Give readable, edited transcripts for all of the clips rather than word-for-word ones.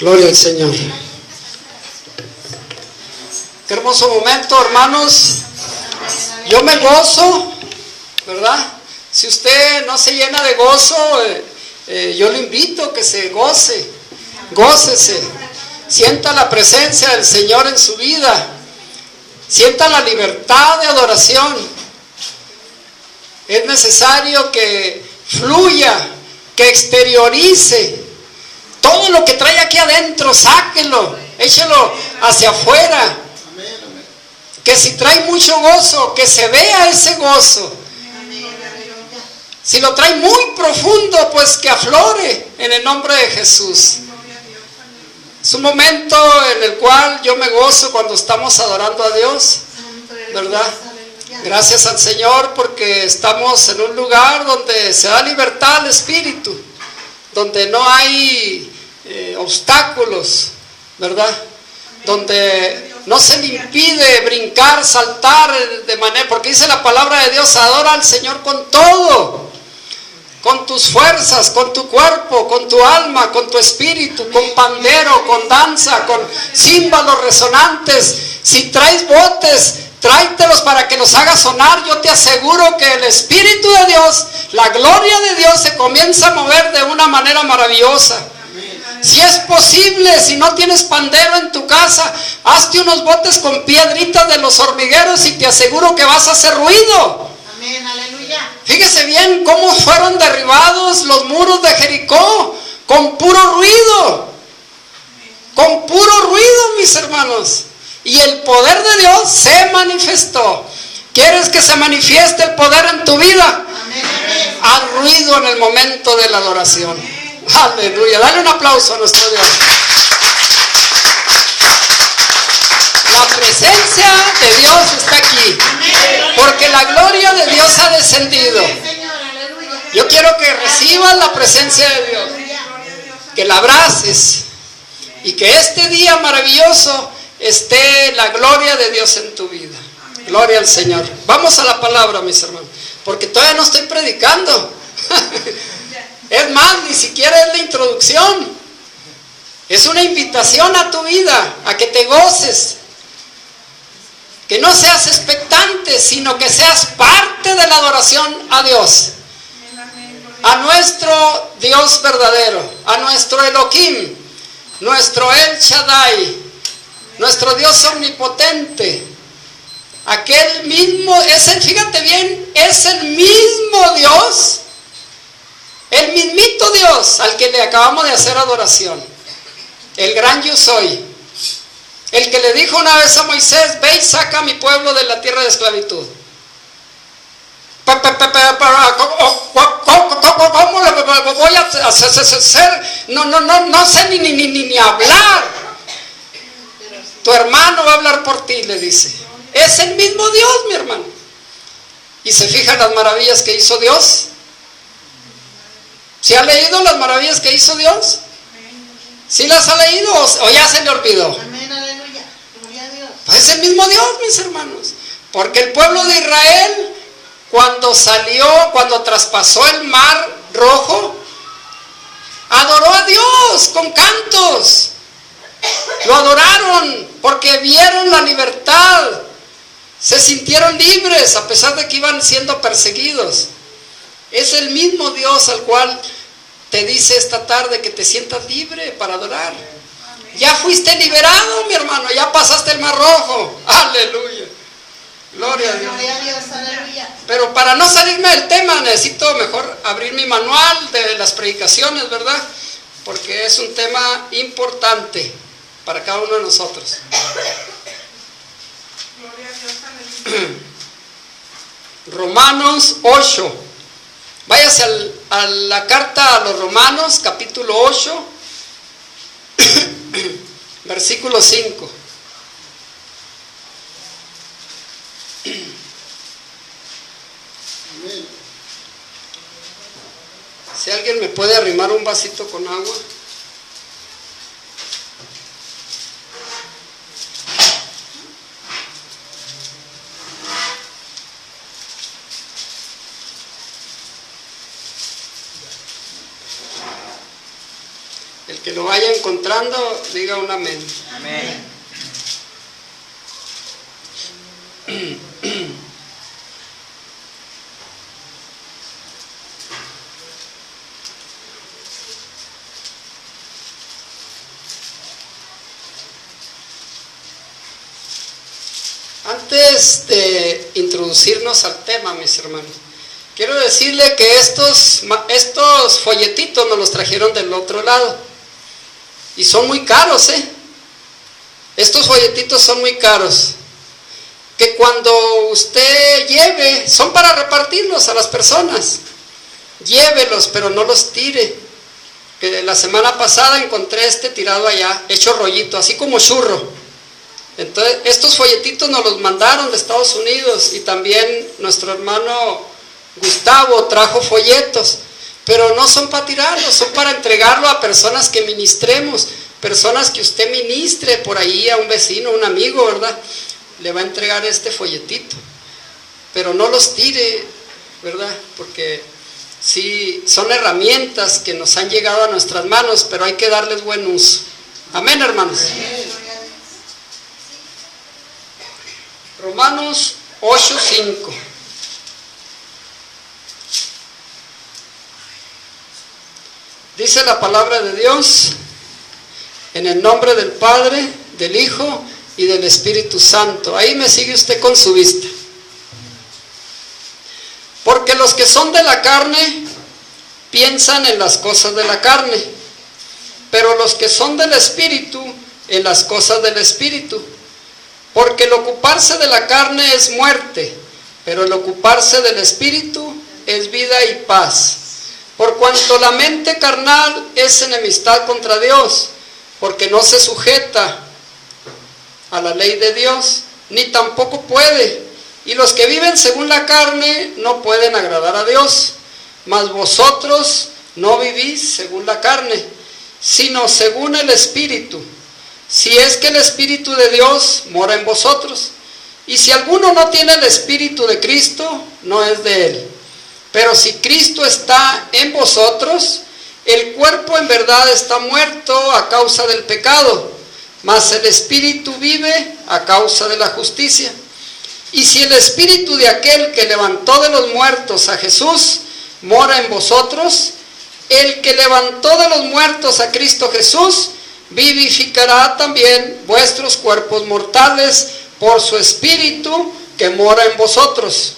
Gloria al Señor. Qué hermoso momento, hermanos. Yo me gozo, ¿verdad? Si usted no se llena de gozo, yo le invito a que se goce. Gócese. Sienta la presencia del Señor en su vida. Sienta la libertad de adoración. Es necesario que fluya, que exteriorice todo lo que trae aquí adentro, sáquelo, échelo hacia afuera. Que si trae mucho gozo, que se vea ese gozo. Si lo trae muy profundo, pues que aflore en el nombre de Jesús. Es un momento en el cual yo me gozo cuando estamos adorando a Dios, ¿verdad? Gracias al Señor porque estamos en un lugar donde se da libertad al Espíritu, donde no hay obstáculos, ¿verdad? Donde no se le impide brincar, saltar de manera, porque dice la palabra de Dios, adora al Señor con todo, con tus fuerzas, con tu cuerpo, con tu alma, con tu espíritu, con pandero, con danza, con címbalos resonantes. Si traes botes, tráetelos para que los haga sonar. Yo te aseguro que el Espíritu de Dios, la gloria de Dios se comienza a mover de una manera maravillosa. Si es posible, si no tienes pandero en tu casa, hazte unos botes con piedritas de los hormigueros y te aseguro que vas a hacer ruido. Amén, aleluya. Fíjese bien cómo fueron derribados los muros de Jericó, con puro ruido. Con puro ruido, mis hermanos. Y el poder de Dios se manifestó. ¿Quieres que se manifieste el poder en tu vida? Amén. Haz ruido en el momento de la adoración. Aleluya. Dale un aplauso a nuestro Dios. La presencia de Dios está aquí. Porque la gloria de Dios ha descendido. Yo quiero que recibas la presencia de Dios. Que la abraces. Y que este día maravilloso esté la gloria de Dios en tu vida. Gloria al Señor. Vamos a la palabra, mis hermanos. Porque todavía no estoy predicando. Es más, ni siquiera es la introducción. Es una invitación a tu vida, a que te goces. Que no seas expectante, sino que seas parte de la adoración a Dios. A nuestro Dios verdadero, a nuestro Elohim, nuestro El Shaddai, nuestro Dios omnipotente. Aquel mismo, fíjate bien, es el mismo Dios. El mismito Dios al que le acabamos de hacer adoración. El gran yo soy. El que le dijo una vez a Moisés, ve y saca a mi pueblo de la tierra de esclavitud. ¿Cómo lo voy a hacer? No sé ni hablar. Tu hermano va a hablar por ti, le dice. Es el mismo Dios, mi hermano. ¿Y se fijan las maravillas que hizo Dios? ¿Sí ha leído las maravillas que hizo Dios? ¿Sí las ha leído o ya se le olvidó? Amén, aleluya. Gloria a Dios. Pues es el mismo Dios, mis hermanos. Porque el pueblo de Israel, cuando traspasó el mar rojo, adoró a Dios con cantos. Lo adoraron porque vieron la libertad. Se sintieron libres a pesar de que iban siendo perseguidos. Es el mismo Dios al cual te dice esta tarde que te sientas libre para adorar. Ya fuiste liberado, mi hermano, ya pasaste el mar rojo. Aleluya. Gloria a Dios. Gloria a Dios, aleluya. Pero para no salirme del tema, necesito mejor abrir mi manual de las predicaciones, ¿verdad? Porque es un tema importante para cada uno de nosotros. Gloria a Dios, aleluya. Romanos 8. Váyase a la carta a los Romanos, capítulo 8, versículo 5. Si alguien me puede arrimar un vasito con agua. que lo vaya encontrando, diga un amén. Amén. Antes de introducirnos al tema, mis hermanos, quiero decirle que estos folletitos nos los trajeron del otro lado y son muy caros, Estos folletitos son muy caros, que cuando usted lleve, son para repartirlos a las personas. Llévelos, pero no los tire. Que la semana pasada encontré este tirado allá, hecho rollito, así como churro. Entonces, estos folletitos nos los mandaron de Estados Unidos, y también nuestro hermano Gustavo trajo folletos, pero no son para tirarlos, son para entregarlo a personas que ministremos, personas que usted ministre por ahí, a un vecino, un amigo, ¿verdad? Le va a entregar este folletito, pero no los tire, ¿verdad? Porque sí, son herramientas que nos han llegado a nuestras manos, pero hay que darles buen uso. Amén, hermanos. Romanos 8:5. Dice la palabra de Dios: en el nombre del Padre, del Hijo y del Espíritu Santo. Ahí me sigue usted con su vista. Porque los que son de la carne piensan en las cosas de la carne, pero los que son del Espíritu en las cosas del Espíritu. Porque el ocuparse de la carne es muerte, pero el ocuparse del Espíritu es vida y paz. Por cuanto la mente carnal es enemistad contra Dios, porque no se sujeta a la ley de Dios, ni tampoco puede. Y los que viven según la carne no pueden agradar a Dios. Mas vosotros no vivís según la carne, sino según el Espíritu. Si es que el Espíritu de Dios mora en vosotros. Y si alguno no tiene el Espíritu de Cristo, no es de él. Pero si Cristo está en vosotros, el cuerpo en verdad está muerto a causa del pecado, mas el Espíritu vive a causa de la justicia. Y si el Espíritu de aquel que levantó de los muertos a Jesús mora en vosotros, el que levantó de los muertos a Cristo Jesús vivificará también vuestros cuerpos mortales por su Espíritu que mora en vosotros.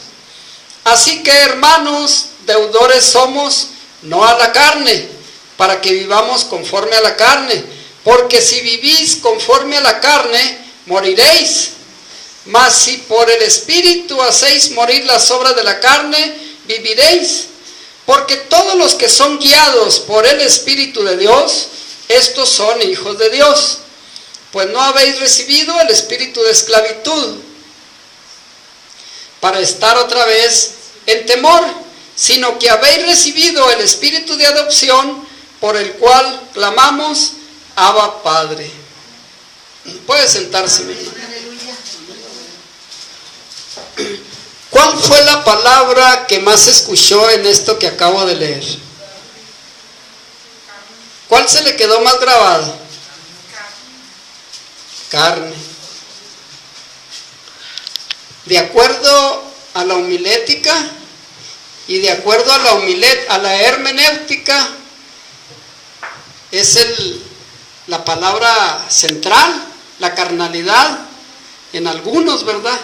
Así que, hermanos, deudores somos, no a la carne, para que vivamos conforme a la carne. Porque si vivís conforme a la carne, moriréis. Mas si por el Espíritu hacéis morir las obras de la carne, viviréis. Porque todos los que son guiados por el Espíritu de Dios, estos son hijos de Dios. Pues no habéis recibido el espíritu de esclavitud para estar otra vez en temor, sino que habéis recibido el espíritu de adopción, por el cual clamamos: Abba, Padre. Puede sentarse, mi hermano. ¿Cuál fue la palabra que más escuchó en esto que acabo de leer? ¿Cuál se le quedó más grabado? Carne. De acuerdo a la homilética y de acuerdo a la hermenéutica, es la palabra central, la carnalidad, en algunos, ¿verdad?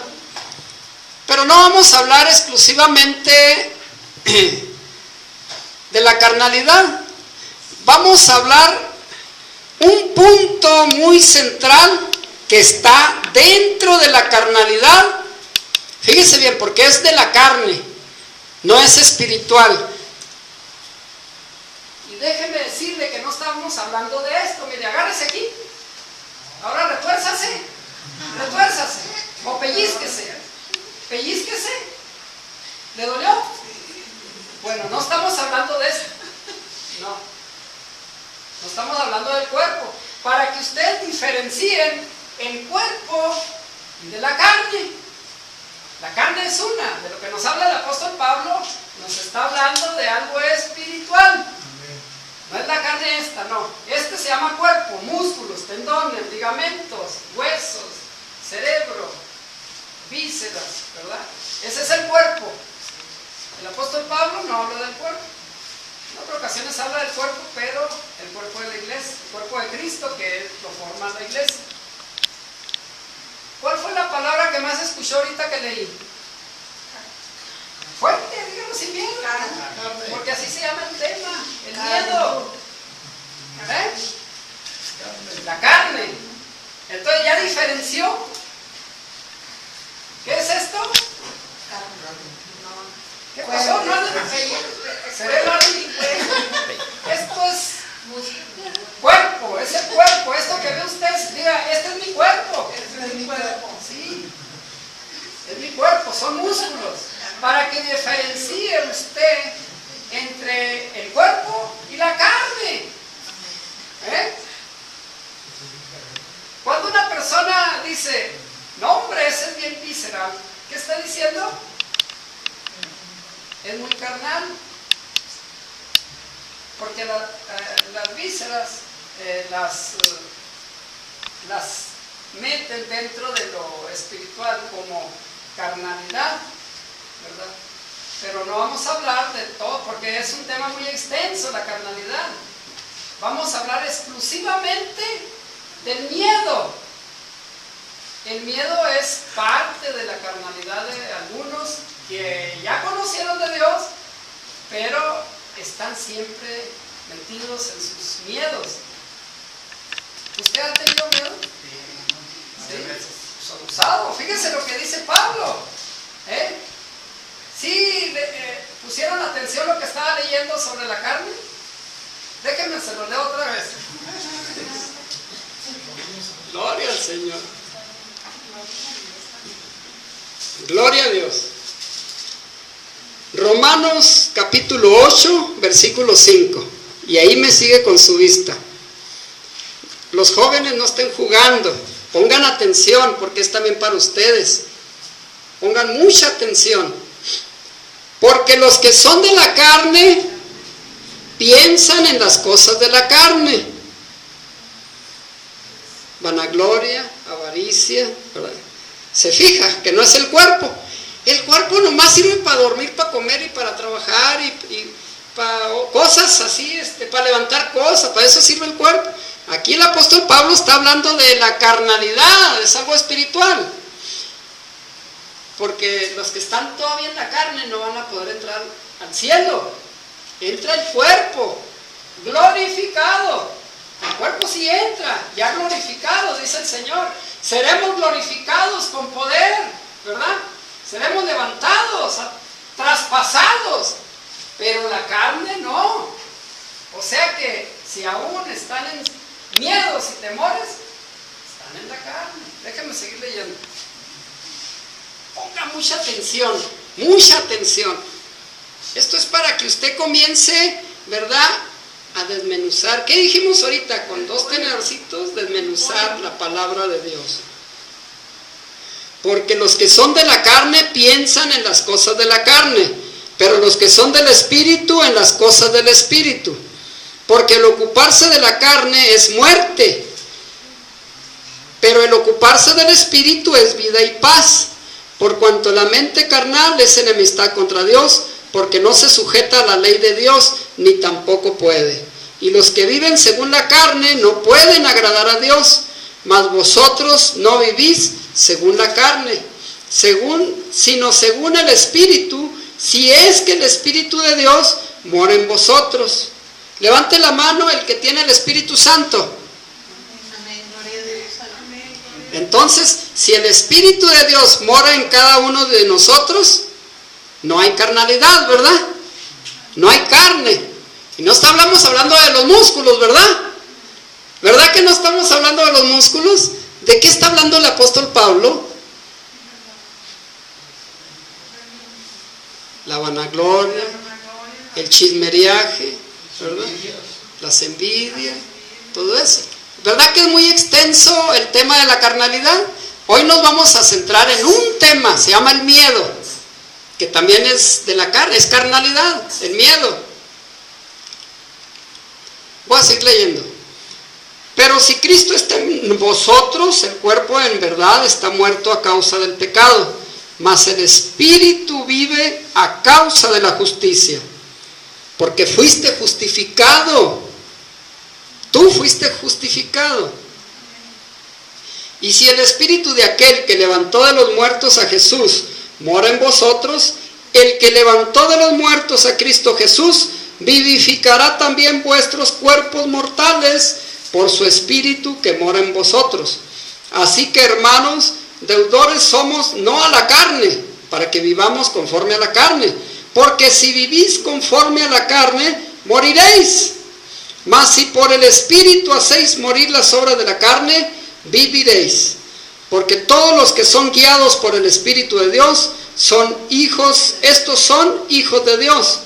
Pero no vamos a hablar exclusivamente de la carnalidad. Vamos a hablar un punto muy central que está dentro de la carnalidad. Fíjese bien, porque es de la carne, no es espiritual. Y déjeme decirle que no estábamos hablando de esto. Mire, agárrese aquí. Ahora retuérzase o pellizquese. Pellizquese. ¿Le dolió? Bueno, no estamos hablando de eso. No estamos hablando del cuerpo. Para que ustedes diferencien el cuerpo de la carne. La carne es una. De lo que nos habla el apóstol Pablo, nos está hablando de algo espiritual. No es la carne esta. vista, no. Este se llama cuerpo, músculos, tendones, ligamentos, huesos, cerebro, vísceras, ¿verdad? Ese es el cuerpo. El apóstol Pablo no habla del cuerpo. En otras ocasiones habla del cuerpo, pero el cuerpo de la iglesia, el cuerpo de Cristo, que lo forma la iglesia. ¿Cuál fue la palabra que más escuchó ahorita que leí? Fuerte, díganlo sin miedo. Porque así se llama el tema, el miedo. ¿Eh? La carne. Entonces ya diferenció. ¿Qué es esto? ¿Qué pasó? Esto es cuerpo, es el cuerpo. Esto que ve usted, diga, este es mi cuerpo. Este es mi cuerpo. Sí, es mi cuerpo, son músculos. Para que diferencie usted entre el cuerpo y la carne. ¿Eh? Cuando una persona dice, no hombre, ese es bien visceral, ¿qué está diciendo? Es muy carnal. Porque las vísceras las meten dentro de lo espiritual como carnalidad, ¿verdad? Pero no vamos a hablar de todo porque es un tema muy extenso, la carnalidad. Vamos a hablar exclusivamente del miedo. El miedo es parte de la carnalidad de algunos que ya conocieron de Dios, pero están siempre metidos en sus miedos. ¿Usted ha tenido miedo? Sí. Usado. Fíjense lo que dice Pablo. ¿Sí pusieron atención a lo que estaba leyendo sobre la carne? Déjenme, se lo leo otra vez. Gloria al Señor. Gloria a Dios. Romanos capítulo 8, versículo 5. Y ahí me sigue con su vista. Los jóvenes no estén jugando. Pongan atención porque es también para ustedes. Pongan mucha atención. Porque los que son de la carne piensan en las cosas de la carne. Vanagloria, avaricia, ¿verdad? Se fija que no es el cuerpo. El cuerpo nomás sirve para dormir, para comer y para trabajar y para cosas así, para levantar cosas, para eso sirve el cuerpo. Aquí el apóstol Pablo está hablando de la carnalidad, es algo espiritual. Porque los que están todavía en la carne no van a poder entrar al cielo. Entra el cuerpo, glorificado. El cuerpo sí entra, ya glorificado, dice el Señor. Seremos glorificados con poder, ¿verdad? Seremos levantados, traspasados, pero la carne no. O sea que si aún están en miedos y temores, están en la carne. Déjenme seguir leyendo. Ponga mucha atención, mucha atención. Esto es para que usted comience, ¿verdad?, a desmenuzar. ¿Qué dijimos ahorita? Con 2 tenedorcitos, desmenuzar la palabra de Dios. Porque los que son de la carne piensan en las cosas de la carne, pero los que son del Espíritu en las cosas del Espíritu. Porque el ocuparse de la carne es muerte, pero el ocuparse del Espíritu es vida y paz. Por cuanto la mente carnal es enemistad contra Dios, porque no se sujeta a la ley de Dios, ni tampoco puede. Y los que viven según la carne no pueden agradar a Dios, mas vosotros no vivís según la carne, sino según el Espíritu, si es que el Espíritu de Dios mora en vosotros. Levante la mano el que tiene el Espíritu Santo. Entonces, si el Espíritu de Dios mora en cada uno de nosotros, no hay carnalidad, ¿verdad? No hay carne. Y no estamos hablando de los músculos, ¿verdad? ¿Verdad que no estamos hablando de los músculos? ¿De qué está hablando el apóstol Pablo? La vanagloria, el chismereaje, ¿verdad? Las envidias, todo eso. ¿Verdad que es muy extenso el tema de la carnalidad? Hoy nos vamos a centrar en un tema, se llama el miedo, que también es de la carne, es carnalidad, el miedo. Voy a seguir leyendo. Pero si Cristo está en vosotros, el cuerpo en verdad está muerto a causa del pecado, mas el espíritu vive a causa de la justicia. Porque fuiste justificado. Tú fuiste justificado. Y si el espíritu de aquel que levantó de los muertos a Jesús mora en vosotros, el que levantó de los muertos a Cristo Jesús vivificará también vuestros cuerpos mortales por su espíritu que mora en vosotros. Así que, hermanos, deudores somos no a la carne, para que vivamos conforme a la carne, porque si vivís conforme a la carne, moriréis. Mas si por el espíritu hacéis morir las obras de la carne, viviréis. Porque todos los que son guiados por el espíritu de Dios son hijos, estos son hijos de Dios.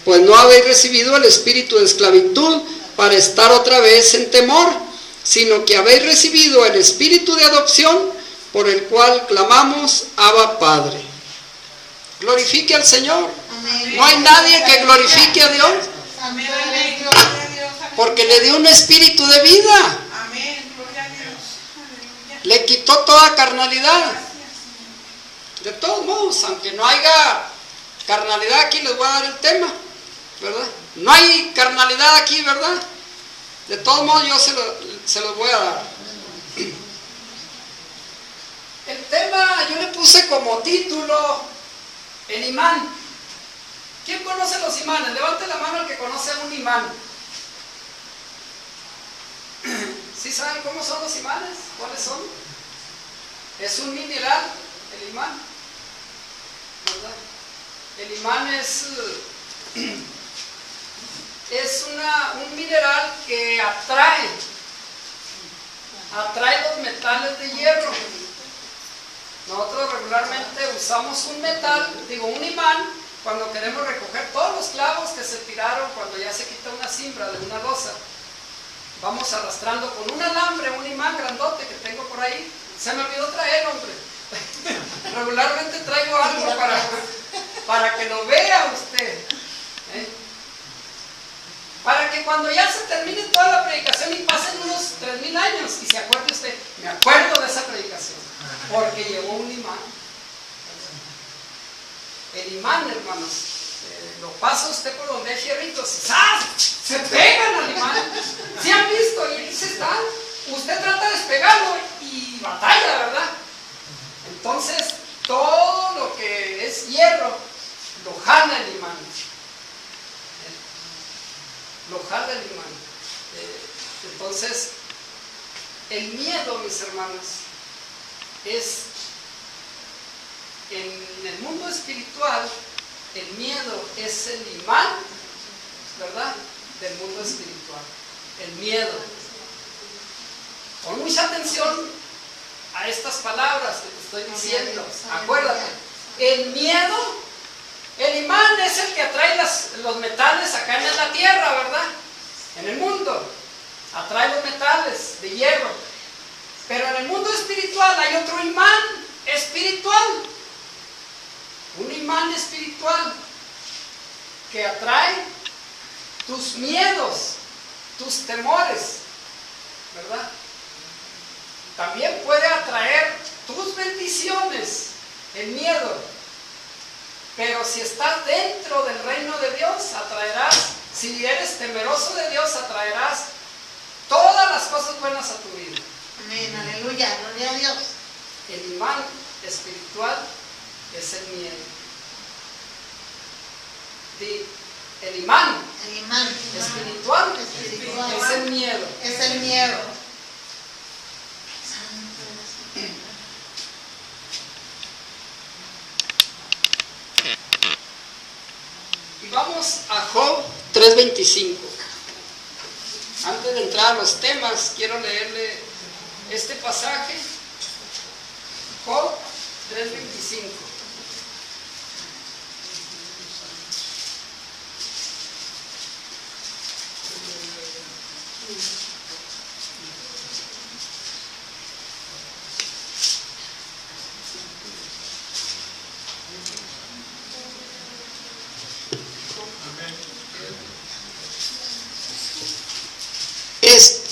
Pues no habéis recibido el espíritu de esclavitud para estar otra vez en temor, sino que habéis recibido el espíritu de adopción, por el cual clamamos, Abba Padre. Glorifique al Señor. Amén. No hay nadie que glorifique a Dios, Amén. porque le dio un espíritu de vida. Amén, gloria a Dios. Aleluya. Le quitó toda carnalidad. De todos modos, aunque no haya carnalidad aquí, les voy a dar el tema, ¿verdad? No hay carnalidad aquí, ¿verdad? De todos modos, yo se los voy a dar. El tema yo le puse como título el imán. ¿Quién conoce los imanes? Levante la mano el que conoce un imán. ¿Sí saben cómo son los imanes? ¿Cuáles son? Es un mineral, el imán, ¿verdad? El imán es un mineral que atrae los metales de hierro. Nosotros regularmente usamos un imán, cuando queremos recoger todos los clavos que se tiraron cuando ya se quita una cimbra de una losa. Vamos arrastrando con un alambre, un imán grandote que tengo por ahí. Se me olvidó traer, hombre. Regularmente traigo algo para que lo vea usted. Para que cuando ya se termine toda la predicación y pasen unos 3000 años y se acuerde usted, me acuerdo de esa predicación, porque llevó un imán. El imán, hermanos, lo pasa usted por donde hay fierritos y ¡zas! Se pegan al imán. ¿Sí han visto? Y ahí se están. Usted trata de despegarlo y batalla, ¿verdad? Entonces, todo lo que es hierro lo jala el imán. Lo jala el imán. Entonces, el miedo, mis hermanos, es en el mundo espiritual, el miedo es el imán, ¿verdad?, del mundo espiritual. El miedo. Pon mucha atención a estas palabras que te estoy diciendo. Acuérdate, el miedo, el imán es el que atrae los metales acá en la tierra, ¿verdad? En el mundo. Atrae los metales de hierro. Pero en el mundo espiritual hay otro imán espiritual. Un imán espiritual que atrae tus miedos, tus temores, ¿verdad? También puede atraer tus bendiciones, el miedo. Pero si estás dentro del reino de Dios, atraerás, si eres temeroso de Dios, atraerás todas las cosas buenas a tu vida. Amén, aleluya, gloria a Dios. El imán espiritual es el miedo. El imán espiritual es el miedo. Es el miedo. Y vamos a Job 3:25. Antes de entrar a los temas, quiero leerle este pasaje. Job 3:25.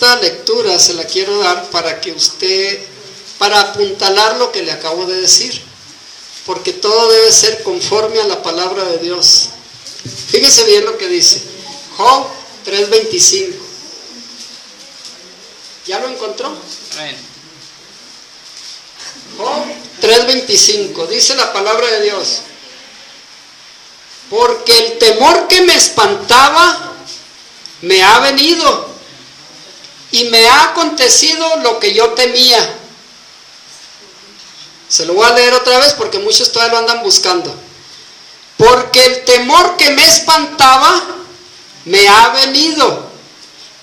esta lectura se la quiero dar para que usted, para apuntalar lo que le acabo de decir, porque todo debe ser conforme a la palabra de Dios. Fíjese bien lo que dice Job 3:25. ¿Ya lo encontró? Amén. Job 3:25, dice la palabra de Dios: porque el temor que me espantaba me ha venido y me ha acontecido lo que yo temía. Se lo voy a leer otra vez porque muchos todavía lo andan buscando. Porque el temor que me espantaba me ha venido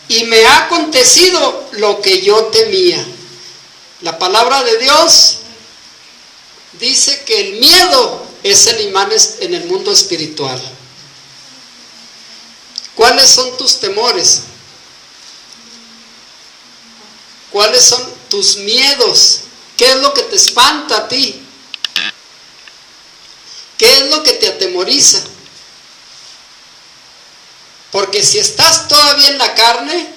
y me ha acontecido lo que yo temía. La palabra de Dios dice que el miedo es el imán en el mundo espiritual. ¿Cuáles son tus temores? ¿Cuáles son tus miedos? ¿Qué es lo que te espanta a ti? ¿Qué es lo que te atemoriza? Porque si estás todavía en la carne,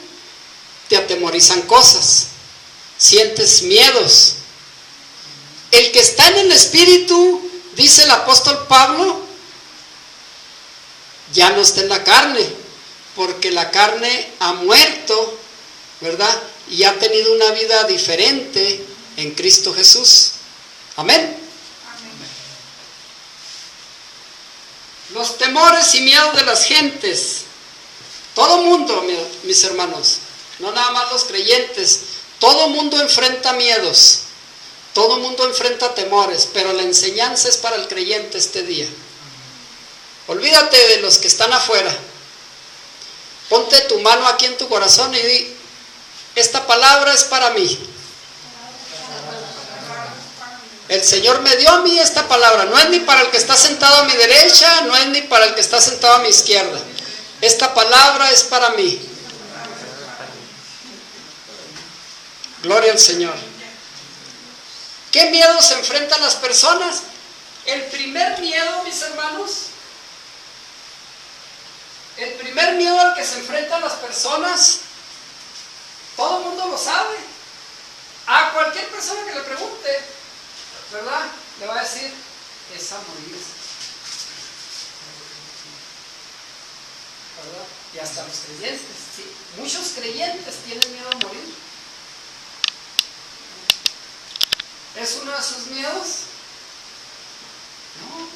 te atemorizan cosas, sientes miedos. El que está en el espíritu, dice el apóstol Pablo, ya no está en la carne, porque la carne ha muerto, ¿verdad? Y ha tenido una vida diferente en Cristo Jesús. Amén. Los temores y miedos de las gentes. Todo mundo, mis hermanos, no nada más los creyentes, todo mundo enfrenta miedos, todo mundo enfrenta temores, pero la enseñanza es para el creyente este día. Olvídate de los que están afuera. Ponte tu mano aquí en tu corazón y di: esta palabra es para mí. El Señor me dio a mí esta palabra. No es ni para el que está sentado a mi derecha, no es ni para el que está sentado a mi izquierda. Esta palabra es para mí. Gloria al Señor. ¿Qué miedos se enfrentan las personas? El primer miedo, mis hermanos, el primer miedo al que se enfrentan las personas, todo el mundo lo sabe. A cualquier persona que le pregunte, ¿verdad? Le va a decir: es a morirse. ¿Verdad? Y hasta los creyentes, sí. Muchos creyentes tienen miedo a morir. ¿Es uno de sus miedos? No.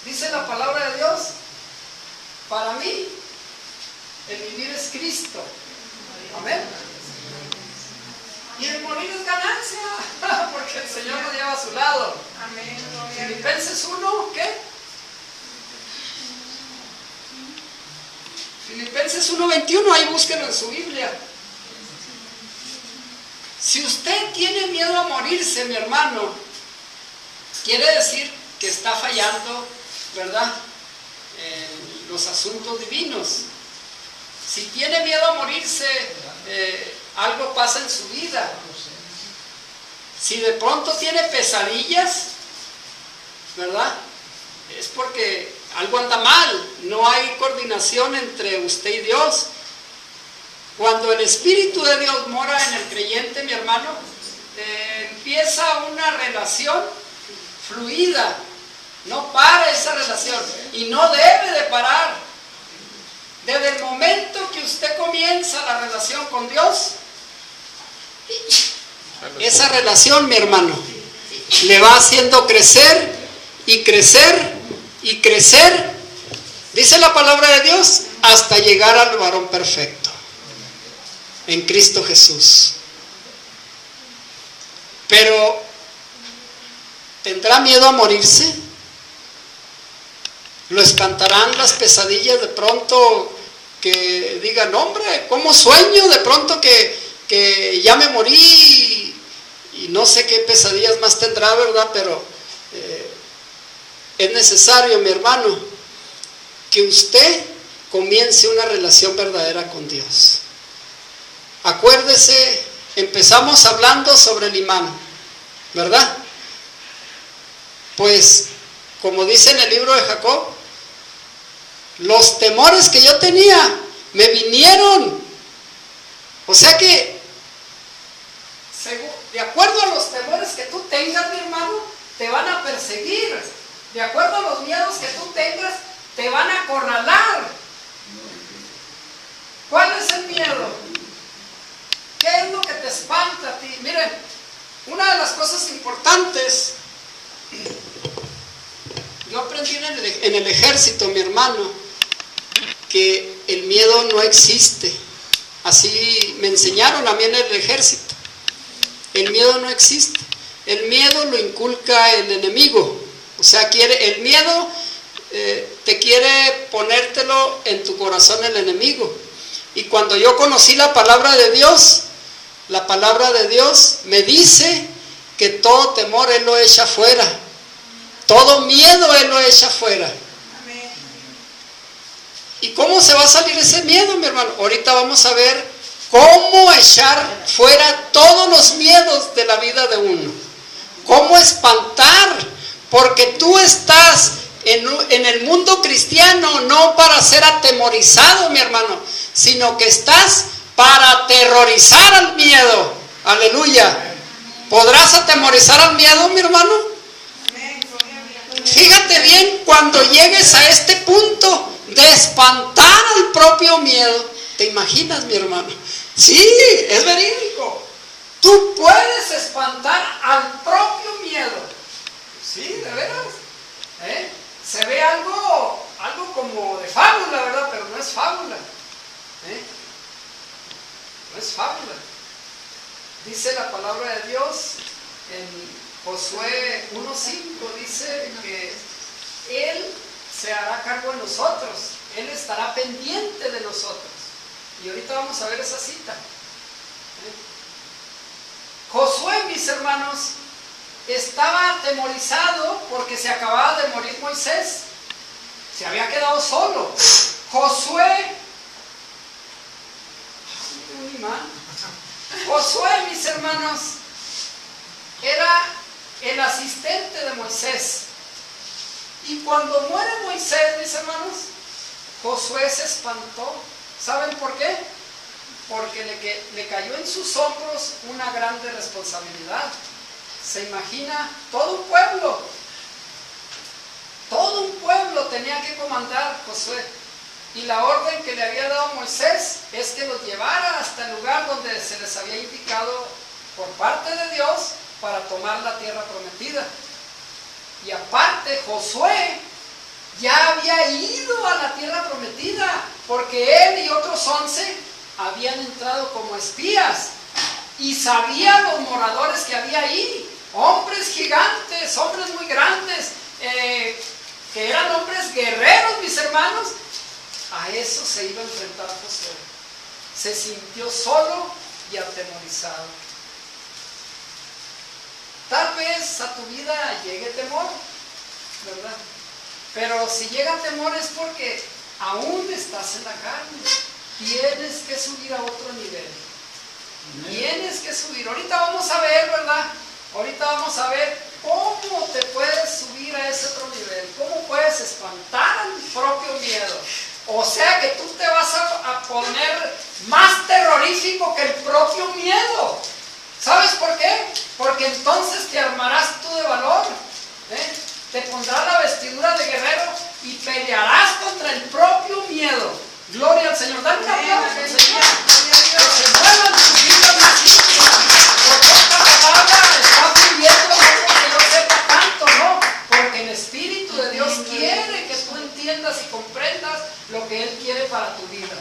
Dice la palabra de Dios: para mí, el vivir es Cristo. Amén. Y el morir es ganancia, porque el Señor nos lleva a su lado. Amén. Filipenses 1, ¿qué? Filipenses 1:21, ahí búsquenlo en su Biblia. Si usted tiene miedo a morirse, mi hermano, quiere decir que está fallando, ¿verdad?, en los asuntos divinos. Si tiene miedo a morirse, algo pasa en su vida. Si de pronto tiene pesadillas, ¿verdad?, es porque algo anda mal, no hay coordinación entre usted y Dios. Cuando el Espíritu de Dios mora en el creyente, mi hermano, empieza una relación fluida, no para esa relación y no debe de parar. Desde el momento que usted comienza la relación con Dios, esa relación, mi hermano, le va haciendo crecer y crecer y crecer, dice la palabra de Dios, hasta llegar al varón perfecto en Cristo Jesús. Pero ¿tendrá miedo a morirse? ¿Lo espantarán las pesadillas de pronto, que digan: hombre, ¿cómo sueño de pronto que ya me morí? Y no sé qué pesadillas más tendrá, ¿verdad? Pero es necesario, mi hermano, que usted comience una relación verdadera con Dios. Acuérdese, empezamos hablando sobre el imán, ¿verdad? Pues, como dice en el libro de Jacob, los temores que yo tenía me vinieron De acuerdo a los miedos que tú tengas, te van a acorralar. ¿Cuál es el miedo? ¿Qué es lo que te espanta a ti? Miren, una de las cosas importantes, yo aprendí en el ejército, mi hermano, que el miedo no existe. Así me enseñaron a mí en el ejército. El miedo no existe. El miedo lo inculca el enemigo. O sea, el miedo te quiere ponértelo en tu corazón el enemigo. Y cuando yo conocí la palabra de Dios me dice que todo temor Él lo echa fuera. Todo miedo Él lo echa fuera. ¿Y cómo se va a salir ese miedo, mi hermano? Ahorita vamos a ver cómo echar fuera todos los miedos de la vida de uno. Cómo espantar, porque tú estás en el mundo cristiano no para ser atemorizado, mi hermano, sino que estás para aterrorizar al miedo. Aleluya. ¿Podrás atemorizar al miedo, mi hermano? Fíjate bien, cuando llegues a este punto de espantar al propio miedo, ¿te imaginas, mi hermano? Sí, es verídico. Tú puedes espantar al propio miedo. Sí, de veras. Se ve algo como de fábula, ¿verdad? Pero no es fábula. No es fábula. Dice la palabra de Dios en Josué 1:5, dice que Él se hará cargo de nosotros. Él estará pendiente de nosotros. Y ahorita vamos a ver esa cita. Josué, mis hermanos, estaba atemorizado porque se acababa de morir Moisés. Se había quedado solo. Josué, mis hermanos, era el asistente de Moisés. Y cuando muere Moisés, mis hermanos, Josué se espantó. ¿Saben por qué? Porque le cayó en sus hombros una grande responsabilidad. Se imagina, todo un pueblo tenía que comandar Josué. Y la orden que le había dado Moisés es que los llevara hasta el lugar donde se les había indicado por parte de Dios para tomar la tierra prometida. Y aparte, Josué ya había ido a la tierra prometida, porque él y otros 11 habían entrado como espías y sabían los moradores que había ahí, hombres gigantes, hombres muy grandes, que eran hombres guerreros, mis hermanos. A eso se iba a enfrentar Josué. Se sintió solo y atemorizado. Tal vez a tu vida llegue temor, ¿verdad? Pero si llega temor es porque aún estás en la carne. Tienes que subir a otro nivel. Tienes que subir. Ahorita vamos a ver, ¿verdad? Ahorita vamos a ver cómo te puedes subir a ese otro nivel. Cómo puedes espantar al propio miedo. O sea que tú te vas a poner más terrorífico que el propio miedo. ¿Sabes por qué? Porque entonces te armarás tú de valor. Te pondrás la vestidura de guerrero y pelearás contra el propio miedo. Gloria al Señor. Dale un aplauso al Señor. Que se muevan tus vidas así. Porque esta palabra está fluyendo, no porque yo sepa tanto, no. Porque el Espíritu de Dios quiere que tú entiendas y comprendas lo que Él quiere para tu vida.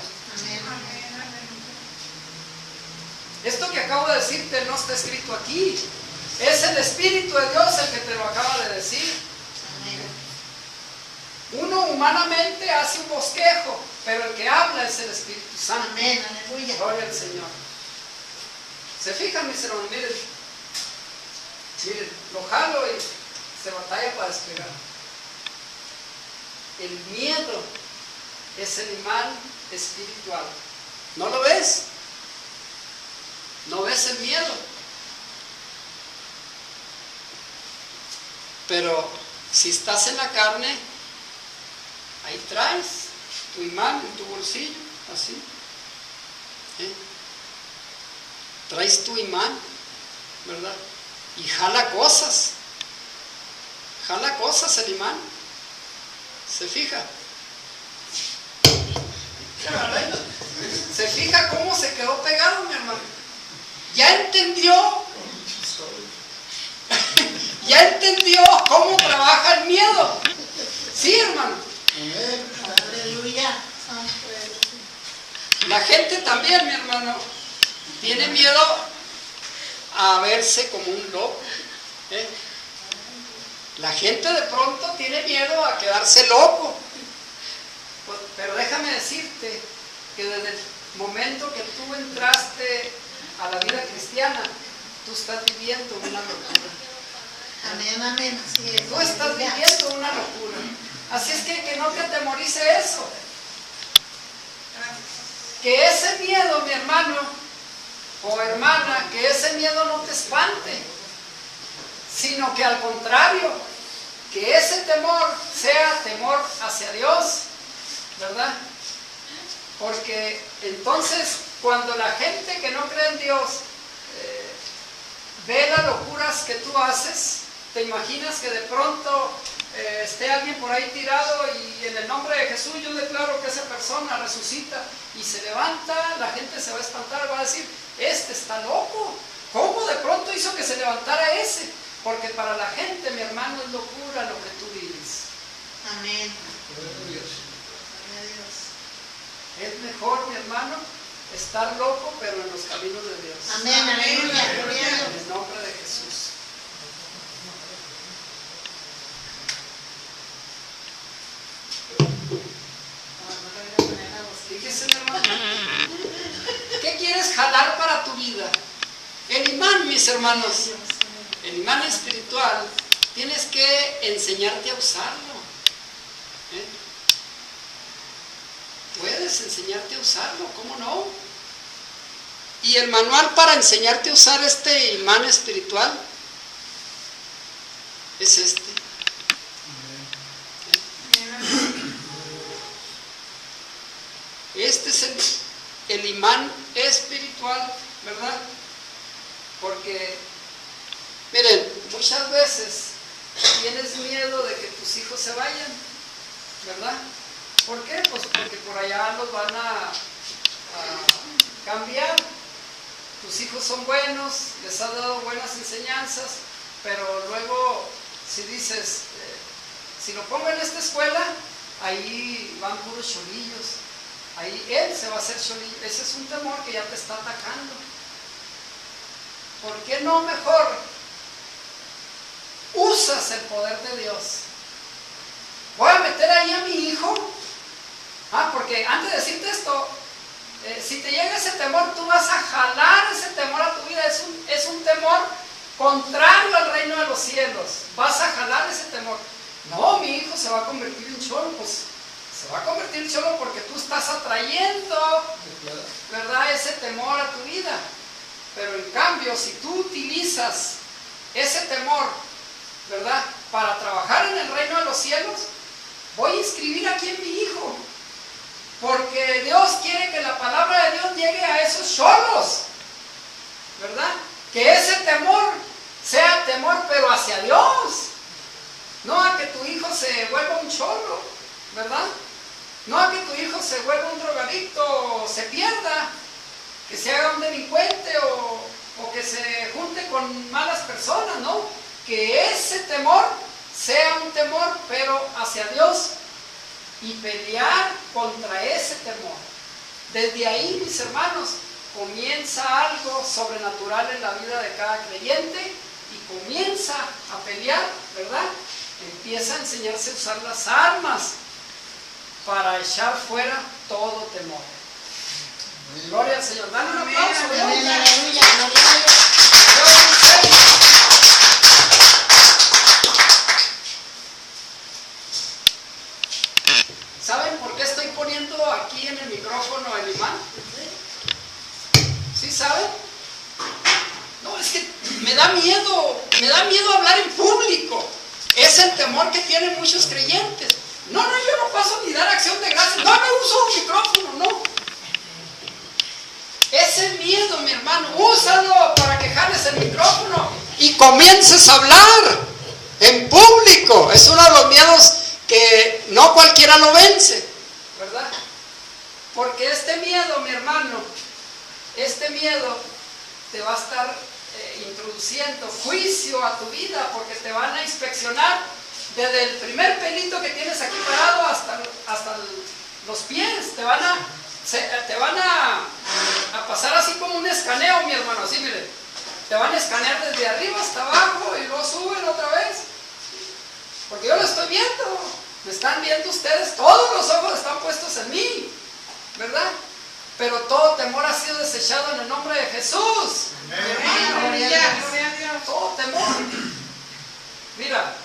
Esto que acabo de decirte no está escrito aquí. Es el Espíritu de Dios el que te lo acaba de decir. Uno humanamente hace un bosquejo, pero el que habla es el Espíritu Santo. Amén, aleluya. Gloria al Señor. ¿Se fijan, mis hermanos? Miren, lo jalo y se batalla para despegar. El miedo es el mal espiritual. ¿No lo ves? ¿No ves el miedo? Pero si estás en la carne, ahí traes tu imán en tu bolsillo, así. Traes tu imán, ¿verdad? Y jala cosas. Jala cosas el imán. ¿Se fija? ¿Se fija cómo se quedó pegado, mi hermano? Ya entendió. Ya entendió cómo trabaja el miedo. Sí, hermano. Aleluya. La gente también, mi hermano, tiene miedo a verse como un loco. La gente de pronto tiene miedo a quedarse loco. Pues, pero déjame decirte que desde el momento que tú entraste a la vida cristiana, tú estás viviendo una locura. Amén, amén. Así es. Tú estás viviendo una locura. Así es que no te atemorice eso. Que ese miedo, mi hermano o hermana, que ese miedo no te espante, sino que al contrario, que ese temor sea temor hacia Dios, ¿verdad? Porque entonces cuando la gente que no cree en Dios ve las locuras que tú haces, te imaginas que de pronto esté alguien por ahí tirado y en el nombre de Jesús yo declaro que esa persona resucita y se levanta, la gente se va a espantar, va a decir, este está loco, ¿cómo de pronto hizo que se levantara ese? Porque para la gente, mi hermano, es locura lo que tú vives. Amén. Es mejor, mi hermano, estar loco, pero en los caminos de Dios. Amén, aleluya, gloria a Dios. En el nombre de Jesús. Fíjese, mi hermano. ¿Qué quieres jalar para tu vida? El imán, mis hermanos. El imán espiritual, tienes que enseñarte a usarlo. Puedes enseñarte a usarlo, ¿cómo no? Y el manual para enseñarte a usar este imán espiritual es este. Este es el imán espiritual, ¿verdad? Porque, miren, muchas veces tienes miedo de que tus hijos se vayan, ¿verdad? ¿Por qué? Pues porque por allá los van a cambiar. Tus hijos son buenos, les has dado buenas enseñanzas, pero luego si dices, si lo pongo en esta escuela, ahí van puros cholillos, ahí él se va a hacer cholillo. Ese es un temor que ya te está atacando. ¿Por qué no mejor usas el poder de Dios? Voy a meter ahí a mi hijo. Porque antes de decirte esto, si te llega ese temor, tú vas a jalar ese temor a tu vida. Es un temor contrario al reino de los cielos. Vas a jalar ese temor. No, mi hijo se va a convertir en cholo. Pues se va a convertir en cholo porque tú estás atrayendo, ¿verdad?, ese temor a tu vida. Pero en cambio, si tú utilizas ese temor, ¿verdad?, para trabajar en el reino de los cielos, voy a inscribir aquí en mi hijo. Porque Dios quiere que la palabra de Dios llegue a esos cholos, ¿verdad? Que ese temor sea temor, pero hacia Dios. No a que tu hijo se vuelva un cholo, ¿verdad? No a que tu hijo se vuelva un drogadicto o se pierda, que se haga un delincuente o que se junte con malas personas, ¿no? Que ese temor sea un temor, pero hacia Dios. Y pelear contra ese temor. Desde ahí, mis hermanos, comienza algo sobrenatural en la vida de cada creyente y comienza a pelear, ¿verdad? Empieza a enseñarse a usar las armas para echar fuera todo temor. Gloria al Señor. Dale un aplauso. Amén, aleluya, gloria a Dios. ¿Saben por qué estoy poniendo aquí en el micrófono el imán? ¿Sí saben? No, es que me da miedo hablar en público. Es el temor que tienen muchos creyentes. No, yo no paso ni dar acción de gracias. No uso un micrófono, no. Ese miedo, mi hermano, úsalo para que jales el micrófono y comiences a hablar. En público. Es uno de los miedos que no cualquiera lo vence, ¿verdad? Porque este miedo, mi hermano, este miedo te va a estar introduciendo juicio a tu vida, porque te van a inspeccionar desde el primer pelito que tienes aquí parado hasta los pies. Te van a pasar así como un escaneo, mi hermano, así mire. Te van a escanear desde arriba hasta abajo y luego suben otra vez. Porque yo lo estoy viendo. Me están viendo ustedes. Todos los ojos están puestos en mí, ¿verdad? Pero todo temor ha sido desechado en el nombre de Jesús. Aleluya, gloria a Dios. Todo temor. Mira,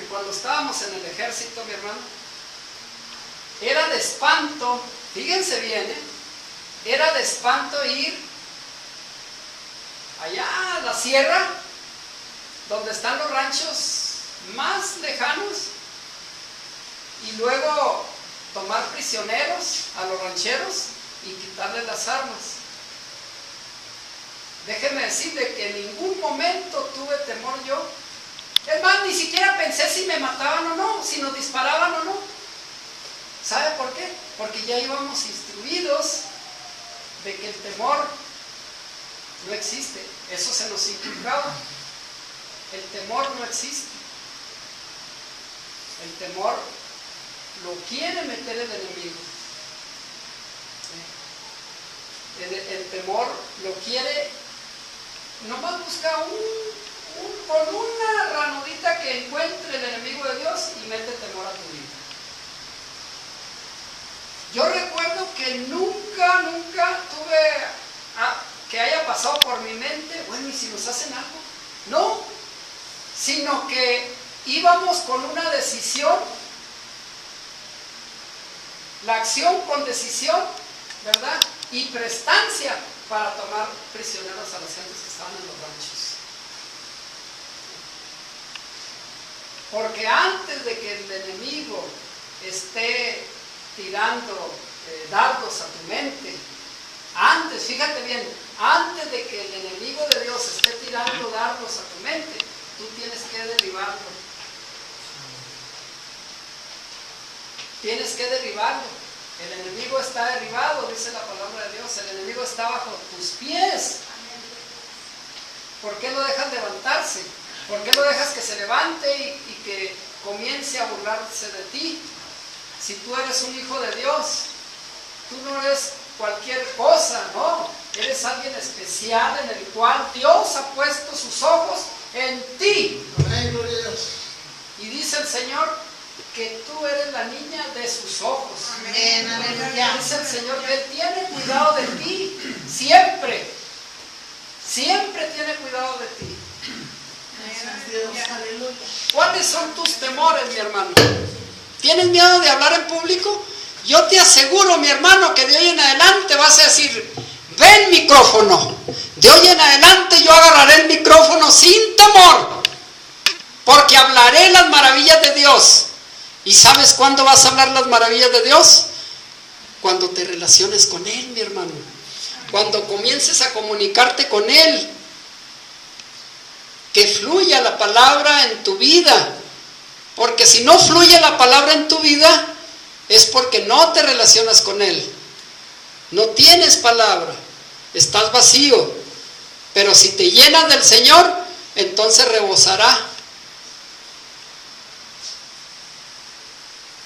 cuando estábamos en el ejército, mi hermano, era de espanto, fíjense bien, era de espanto ir allá a la sierra, donde están los ranchos más lejanos, y luego tomar prisioneros a los rancheros y quitarles las armas. Déjeme decirle que en ningún momento tuve temor yo. Es más, ni siquiera pensé si me mataban o no, si nos disparaban o no. ¿Sabe por qué? Porque ya íbamos instruidos de que el temor no existe. Eso se nos inculcaba. El temor no existe. El temor lo quiere meter el enemigo. El temor lo quiere, nomás busca con una ranudita que encuentre el enemigo de Dios y mete temor a tu vida. Yo recuerdo que nunca tuve que haya pasado por mi mente, bueno, ¿y si nos hacen algo? No, sino que íbamos con una decisión, la acción con decisión, ¿verdad? Y prestancia para tomar prisioneros a las gentes que estaban en los ranchos. Porque antes de que el enemigo esté tirando dardos a tu mente, antes, fíjate bien, antes de que el enemigo de Dios esté tirando dardos a tu mente, tú tienes que derribarlo. Tienes que derribarlo. El enemigo está derribado, dice la palabra de Dios. El enemigo está bajo tus pies. ¿Por qué lo dejas levantarse? ¿Por qué lo dejas que se levante y que comience a burlarse de ti? Si tú eres un hijo de Dios, tú no eres cualquier cosa, no. Eres alguien especial en el cual Dios ha puesto sus ojos en ti. Amén, gloria a Dios. Y dice el Señor que tú eres la niña de sus ojos. Amén, aleluya. Dice el Señor que Él tiene cuidado de ti, siempre. Siempre tiene cuidado de ti. Gracias Dios, aleluya. ¿Cuáles son tus temores, mi hermano? ¿Tienes miedo de hablar en público? Yo te aseguro, mi hermano, que de hoy en adelante vas a decir, ven micrófono. De hoy en adelante yo agarraré el micrófono sin temor, porque hablaré las maravillas de Dios. ¿Y sabes cuándo vas a hablar las maravillas de Dios? Cuando te relaciones con Él, mi hermano. Cuando comiences a comunicarte con Él. Que fluya la palabra en tu vida. Porque si no fluye la palabra en tu vida, es porque no te relacionas con Él. No tienes palabra. Estás vacío. Pero si te llenas del Señor, entonces rebosará.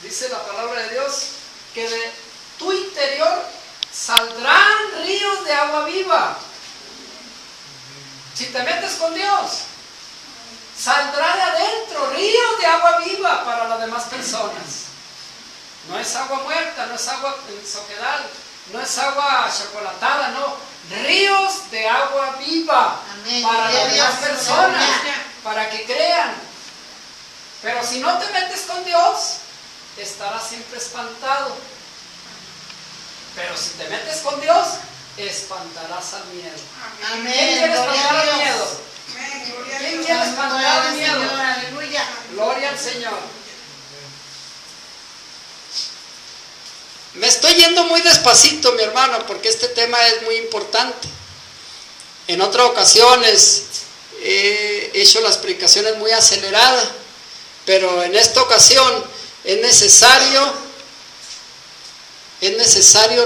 Dice la palabra de Dios que de tu interior saldrán ríos de agua viva. Si te metes con Dios, saldrá de adentro ríos de agua viva para las demás personas. No es agua muerta, no es agua soquedal, no es agua chocolatada, no. Ríos de agua viva. Amén. Para las demás Dios, personas, aleluya. para que crean. Pero si no te metes con Dios, estarás siempre espantado. Pero si te metes con Dios, espantarás al miedo. ¿Quién Amén, quiere gloria espantar a al Dios. miedo? Amén, gloria a ¿Quién Dios. quiere espantar Gloria al al miedo? Señor, aleluya. Gloria al Señor. Me estoy yendo muy despacito, mi hermano, porque este tema es muy importante. En otras ocasiones he hecho las predicaciones muy aceleradas, pero en esta ocasión es necesario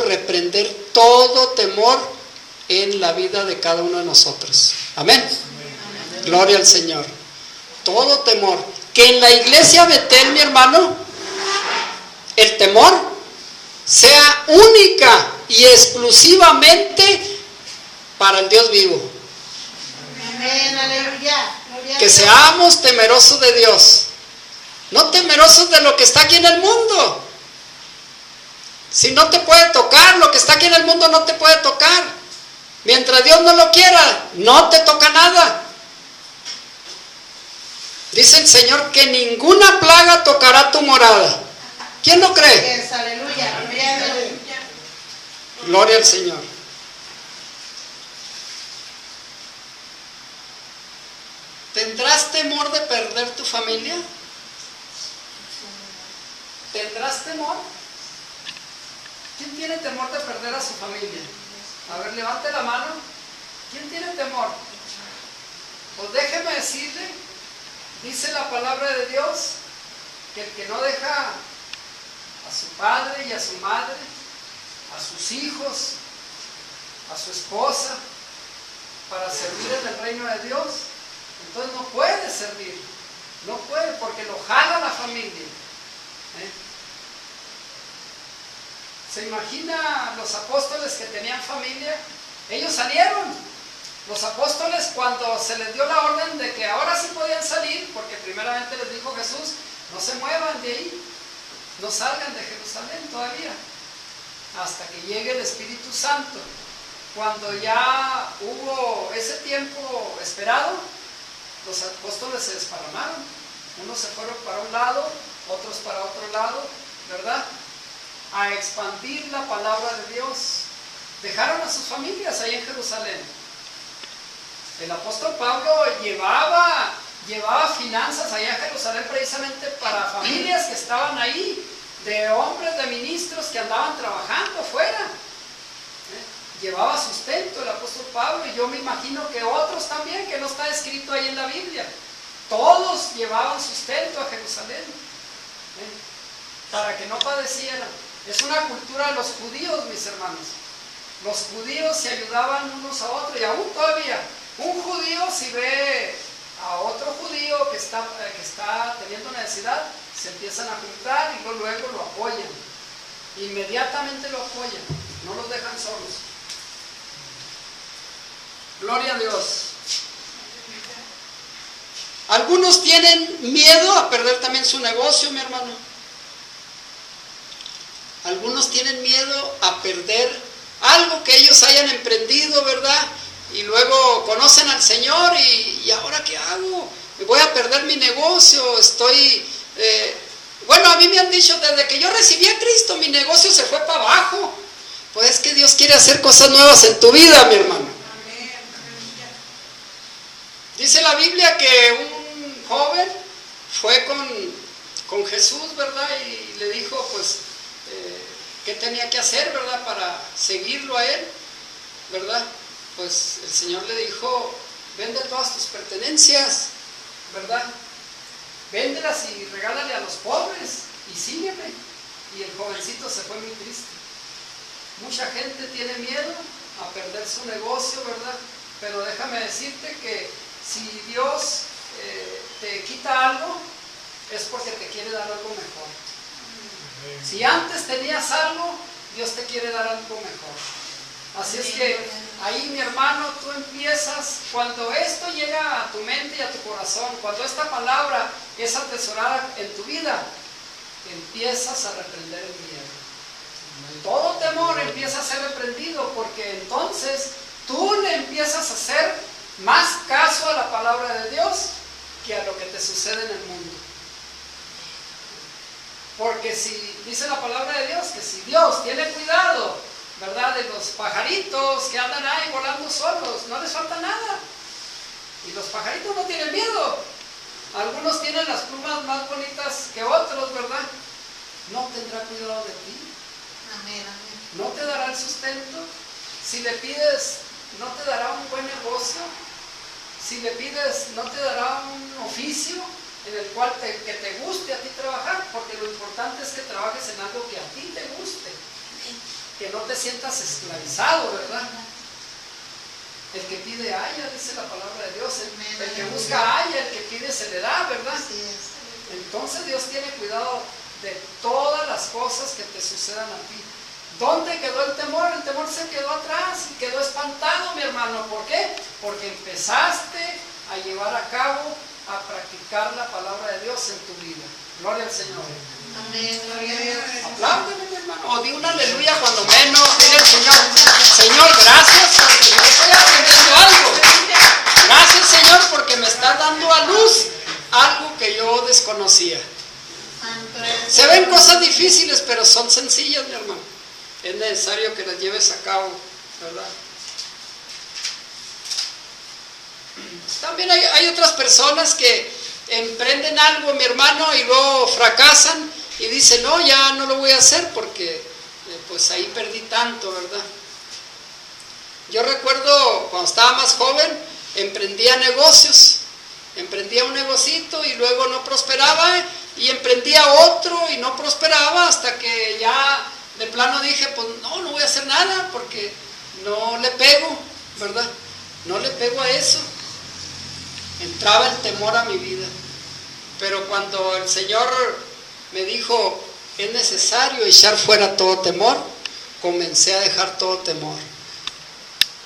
reprender todo temor en la vida de cada uno de nosotros. Amén. Gloria al Señor. Todo temor. Que en la iglesia Betel, mi hermano, el temor sea única y exclusivamente para el Dios vivo. Amén, aleluya. Que seamos temerosos de Dios, no temerosos de lo que está aquí en el mundo. Si no te puede tocar, lo que está aquí en el mundo no te puede tocar. Mientras Dios no lo quiera, no te toca nada. Dice el Señor que ninguna plaga tocará tu morada. ¿Quién lo cree? Yes, aleluya. Gloria a Dios. Gloria al Señor. ¿Tendrás temor de perder tu familia? ¿Tendrás temor? ¿Quién tiene temor de perder a su familia? A ver, levante la mano. ¿Quién tiene temor? Pues déjeme decirle, dice la palabra de Dios, que el que no deja a su padre y a su madre, a sus hijos, a su esposa, para servir en el reino de Dios, entonces no puede servir. No puede, porque lo jala la familia. ¿Se imagina los apóstoles que tenían familia? Ellos salieron. Los apóstoles, cuando se les dio la orden de que ahora sí podían salir, porque primeramente les dijo Jesús, no se muevan de ahí, no salgan de Jerusalén todavía, hasta que llegue el Espíritu Santo. Cuando ya hubo ese tiempo esperado, los apóstoles se desparramaron. Unos se fueron para un lado, otros para otro lado, ¿verdad? A expandir la palabra de Dios. Dejaron a sus familias ahí en Jerusalén. El apóstol Pablo llevaba finanzas allá en Jerusalén precisamente para familias que estaban ahí, de hombres, de ministros que andaban trabajando fuera. Llevaba sustento el apóstol Pablo, y yo me imagino que otros también, que no está escrito ahí en la Biblia. Todos llevaban sustento a Jerusalén, para que no padecieran. Es una cultura de los judíos, mis hermanos. Los judíos se ayudaban unos a otros, y aún todavía, un judío si ve a otro judío que está teniendo necesidad, se empiezan a juntar y luego lo apoyan. Inmediatamente lo apoyan, no los dejan solos. Gloria a Dios. Algunos tienen miedo a perder también su negocio, mi hermano. Algunos tienen miedo a perder algo que ellos hayan emprendido, ¿verdad? Y luego conocen al Señor y ¿ahora qué hago? Voy a perder mi negocio, bueno, a mí me han dicho, desde que yo recibí a Cristo, mi negocio se fue para abajo. Pues es que Dios quiere hacer cosas nuevas en tu vida, mi hermano. Dice la Biblia que un joven fue con Jesús, ¿verdad? Y le dijo, pues, qué tenía que hacer, ¿verdad? Para seguirlo a él, ¿verdad? Pues el Señor le dijo, vende todas tus pertenencias, ¿verdad? Véndelas y regálale a los pobres y sígueme. Y el jovencito se fue muy triste. Mucha gente tiene miedo a perder su negocio, ¿verdad? Pero déjame decirte que si Dios te quita algo, es porque te quiere dar algo mejor. Si antes tenías algo, Dios te quiere dar algo mejor. Así es que ahí, mi hermano, tú empiezas, cuando esto llega a tu mente y a tu corazón, cuando esta palabra es atesorada en tu vida, empiezas a reprender el miedo. Todo temor empieza a ser reprendido, porque entonces tú le empiezas a hacer más caso a la palabra de Dios que a lo que te sucede en el mundo. Porque si dice la palabra de Dios que si Dios tiene cuidado, ¿verdad?, de los pajaritos que andan ahí volando solos, no les falta nada. Y los pajaritos no tienen miedo. Algunos tienen las plumas más bonitas que otros, ¿verdad? No tendrá cuidado de ti. Amén, amén. No te dará el sustento. Si le pides, no te dará un buen negocio. si le pides, no te dará un oficio en el cual que te guste a ti trabajar, porque lo importante es que trabajes en algo que a ti te guste, que no te sientas esclavizado, ¿verdad? El que pide halla, dice la palabra de Dios, el que busca halla, el que pide se le da, ¿verdad? Así es. Entonces Dios tiene cuidado de todas las cosas que te sucedan a ti. ¿Dónde quedó el temor? El temor se quedó atrás y quedó espantado, mi hermano. ¿Por qué? Porque empezaste a llevar a cabo, a practicar la palabra de Dios en tu vida. Gloria al Señor. Amén, gloria a Dios. Apláudele, mi hermano. O di una aleluya cuando menos. Dile al Señor, Señor, gracias porque yo estoy aprendiendo algo. Gracias, Señor, porque me está dando a luz algo que yo desconocía. Santo eres. Se ven cosas difíciles, pero son sencillas, mi hermano. Es necesario que las lleves a cabo, ¿verdad? También hay otras personas que emprenden algo, mi hermano, y luego fracasan y dicen, no, ya no lo voy a hacer porque pues ahí perdí tanto, ¿verdad? Yo recuerdo cuando estaba más joven, emprendía negocios, emprendía un negocito y luego no prosperaba y emprendía otro y no prosperaba hasta que ya de plano dije, pues no voy a hacer nada porque no le pego, ¿verdad? No le pego a eso. Entraba el temor a mi vida. Pero cuando el Señor me dijo, es necesario echar fuera todo temor, comencé a dejar todo temor.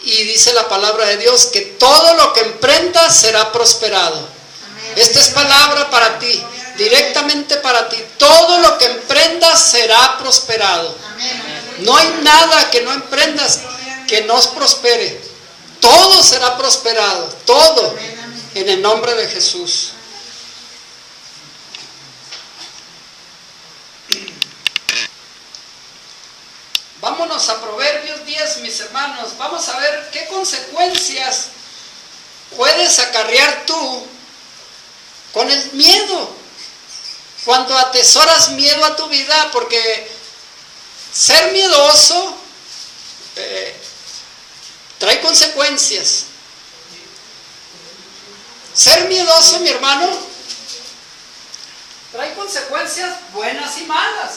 Y dice la palabra de Dios que todo lo que emprendas será prosperado. Amén. Esta es palabra para ti, directamente para ti. Todo lo que emprendas será prosperado. Amén. No hay nada que no emprendas que no prospere. Todo será prosperado, todo, Amén, amén. en el nombre de Jesús. Vámonos a Proverbios 10, mis hermanos. Vamos a ver qué consecuencias puedes acarrear tú con el miedo. Cuando atesoras miedo a tu vida, porque ser miedoso trae consecuencias. Ser miedoso, mi hermano, trae consecuencias buenas y malas.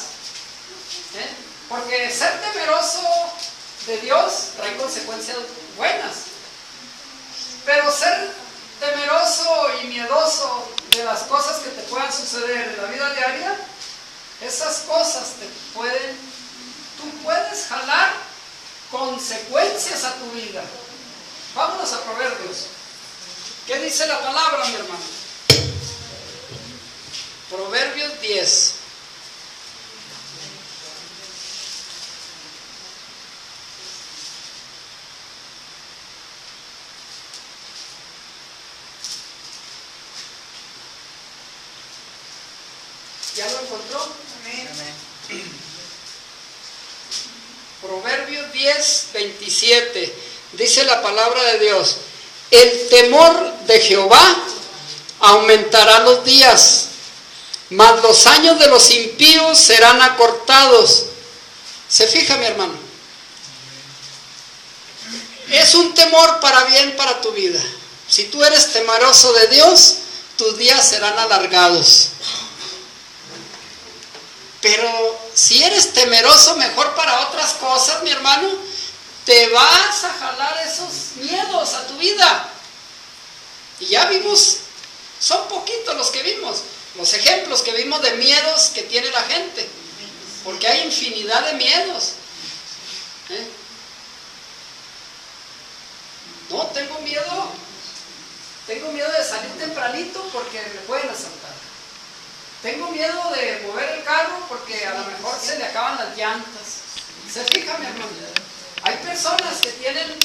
Porque ser temeroso de Dios trae consecuencias buenas. Pero ser temeroso y miedoso de las cosas que te puedan suceder en la vida diaria, esas cosas tú puedes jalar consecuencias a tu vida. Vámonos a Proverbios. ¿Qué dice la palabra, mi hermano? Proverbios 10. ¿Ya lo encontró? Amén. Proverbios 10, 27. Dice la palabra de Dios: el temor de Jehová aumentará los días, mas los años de los impíos serán acortados. ¿Se fija, mi hermano? Es un temor para bien para tu vida. Si tú eres temeroso de Dios, tus días serán alargados. Pero si eres temeroso mejor para otras cosas, mi hermano, te vas a jalar esos miedos a tu vida. Y ya vimos, son poquitos los que vimos, los ejemplos que vimos de miedos que tiene la gente, porque hay infinidad de miedos. No, tengo miedo de salir tempranito porque me pueden asaltar. Tengo miedo de mover el carro porque a lo mejor se le acaban las llantas. ¿Se fija, mi hermano? Hay personas que tienen,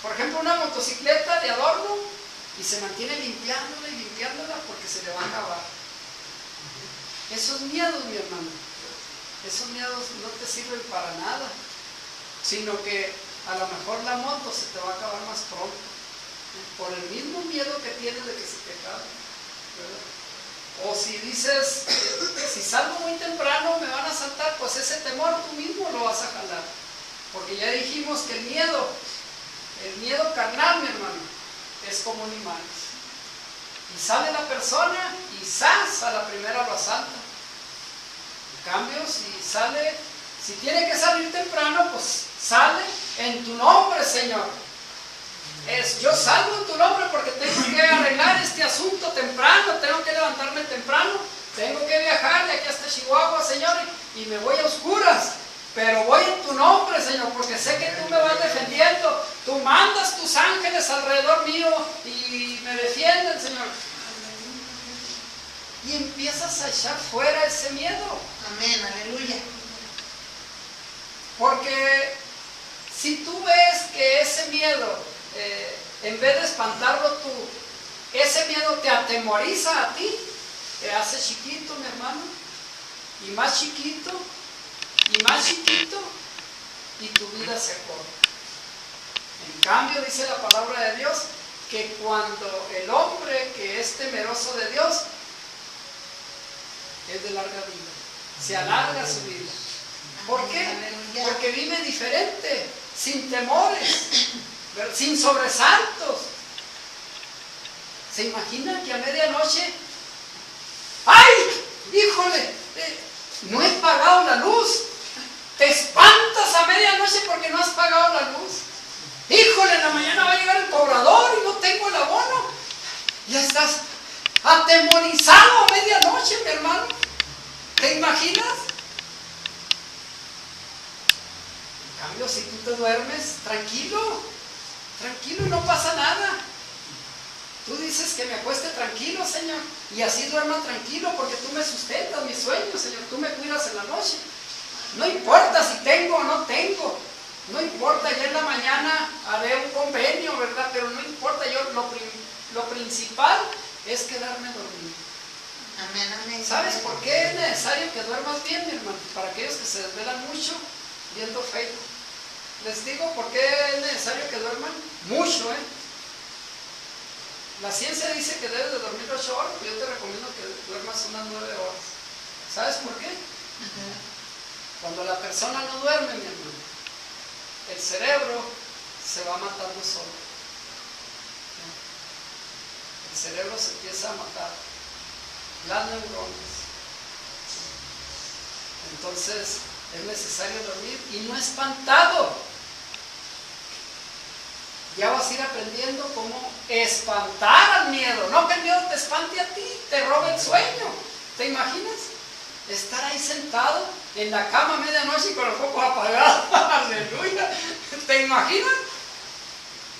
por ejemplo, una motocicleta de adorno y se mantiene limpiándola y limpiándola porque se le va a acabar. Esos miedos, mi hermano, esos miedos no te sirven para nada, sino que a lo mejor la moto se te va a acabar más pronto, por el mismo miedo que tienes de que se te acabe, ¿verdad? O si dices, si salgo muy temprano me van a asaltar, pues ese temor tú mismo lo vas a jalar. Porque ya dijimos que el miedo carnal, mi hermano, es como un imán. Y sale la persona y ¡zas! A la primera lo asalta. En cambio, si tiene que salir temprano, pues sale en tu nombre, Señor. Yo salgo en tu nombre porque tengo que arreglar este asunto temprano, tengo que levantarme temprano, tengo que viajar de aquí hasta Chihuahua, Señor, y me voy a oscuras. Pero voy en tu nombre, Señor, porque sé que tú me vas defendiendo. Tú mandas tus ángeles alrededor mío y me defienden, Señor. Y empiezas a echar fuera ese miedo. Amén, aleluya. Porque si tú ves que ese miedo, en vez de espantarlo ese miedo te atemoriza a ti, te hace chiquito, mi hermano, y más chiquito, y tu vida se corta. En cambio, dice la palabra de Dios, que cuando el hombre que es temeroso de Dios, es de larga vida, se alarga su vida. ¿Por qué? Porque vive diferente, sin temores, sin sobresaltos. ¿Se imagina que a medianoche, ¡ay! ¡Híjole! No he pagado la luz. Te espantas a medianoche porque no has pagado la luz. ¡Híjole! En la mañana va a llegar el cobrador y no tengo el abono. Ya estás atemorizado a medianoche, mi hermano. ¿Te imaginas? En cambio, si tú te duermes tranquilo y no pasa nada. Tú dices que me acueste tranquilo, Señor, y así duerma tranquilo porque tú me sustentas mis sueños, Señor, tú me cuidas en la noche. No importa si tengo o no tengo, no importa, ya en la mañana haré un convenio, ¿verdad? Pero no importa, lo principal es quedarme dormido. Amén, amén. ¿Sabes por qué es necesario que duermas bien, mi hermano? Para aquellos que se desvelan mucho viendo Facebook. Les digo por qué es necesario que duerman mucho, La ciencia dice que debes de dormir 8 horas, pero yo te recomiendo que duermas unas 9 horas. ¿Sabes por qué? Cuando la persona no duerme, mi hermano, el cerebro se va matando solo. El cerebro se empieza a matar. Las neuronas. Entonces es necesario dormir y no espantado. Ya vas a ir aprendiendo cómo espantar al miedo. No que el miedo te espante a ti, te robe el sueño. ¿Te imaginas? Estar ahí sentado en la cama a medianoche y con los focos apagados. Aleluya. ¿Te imaginas?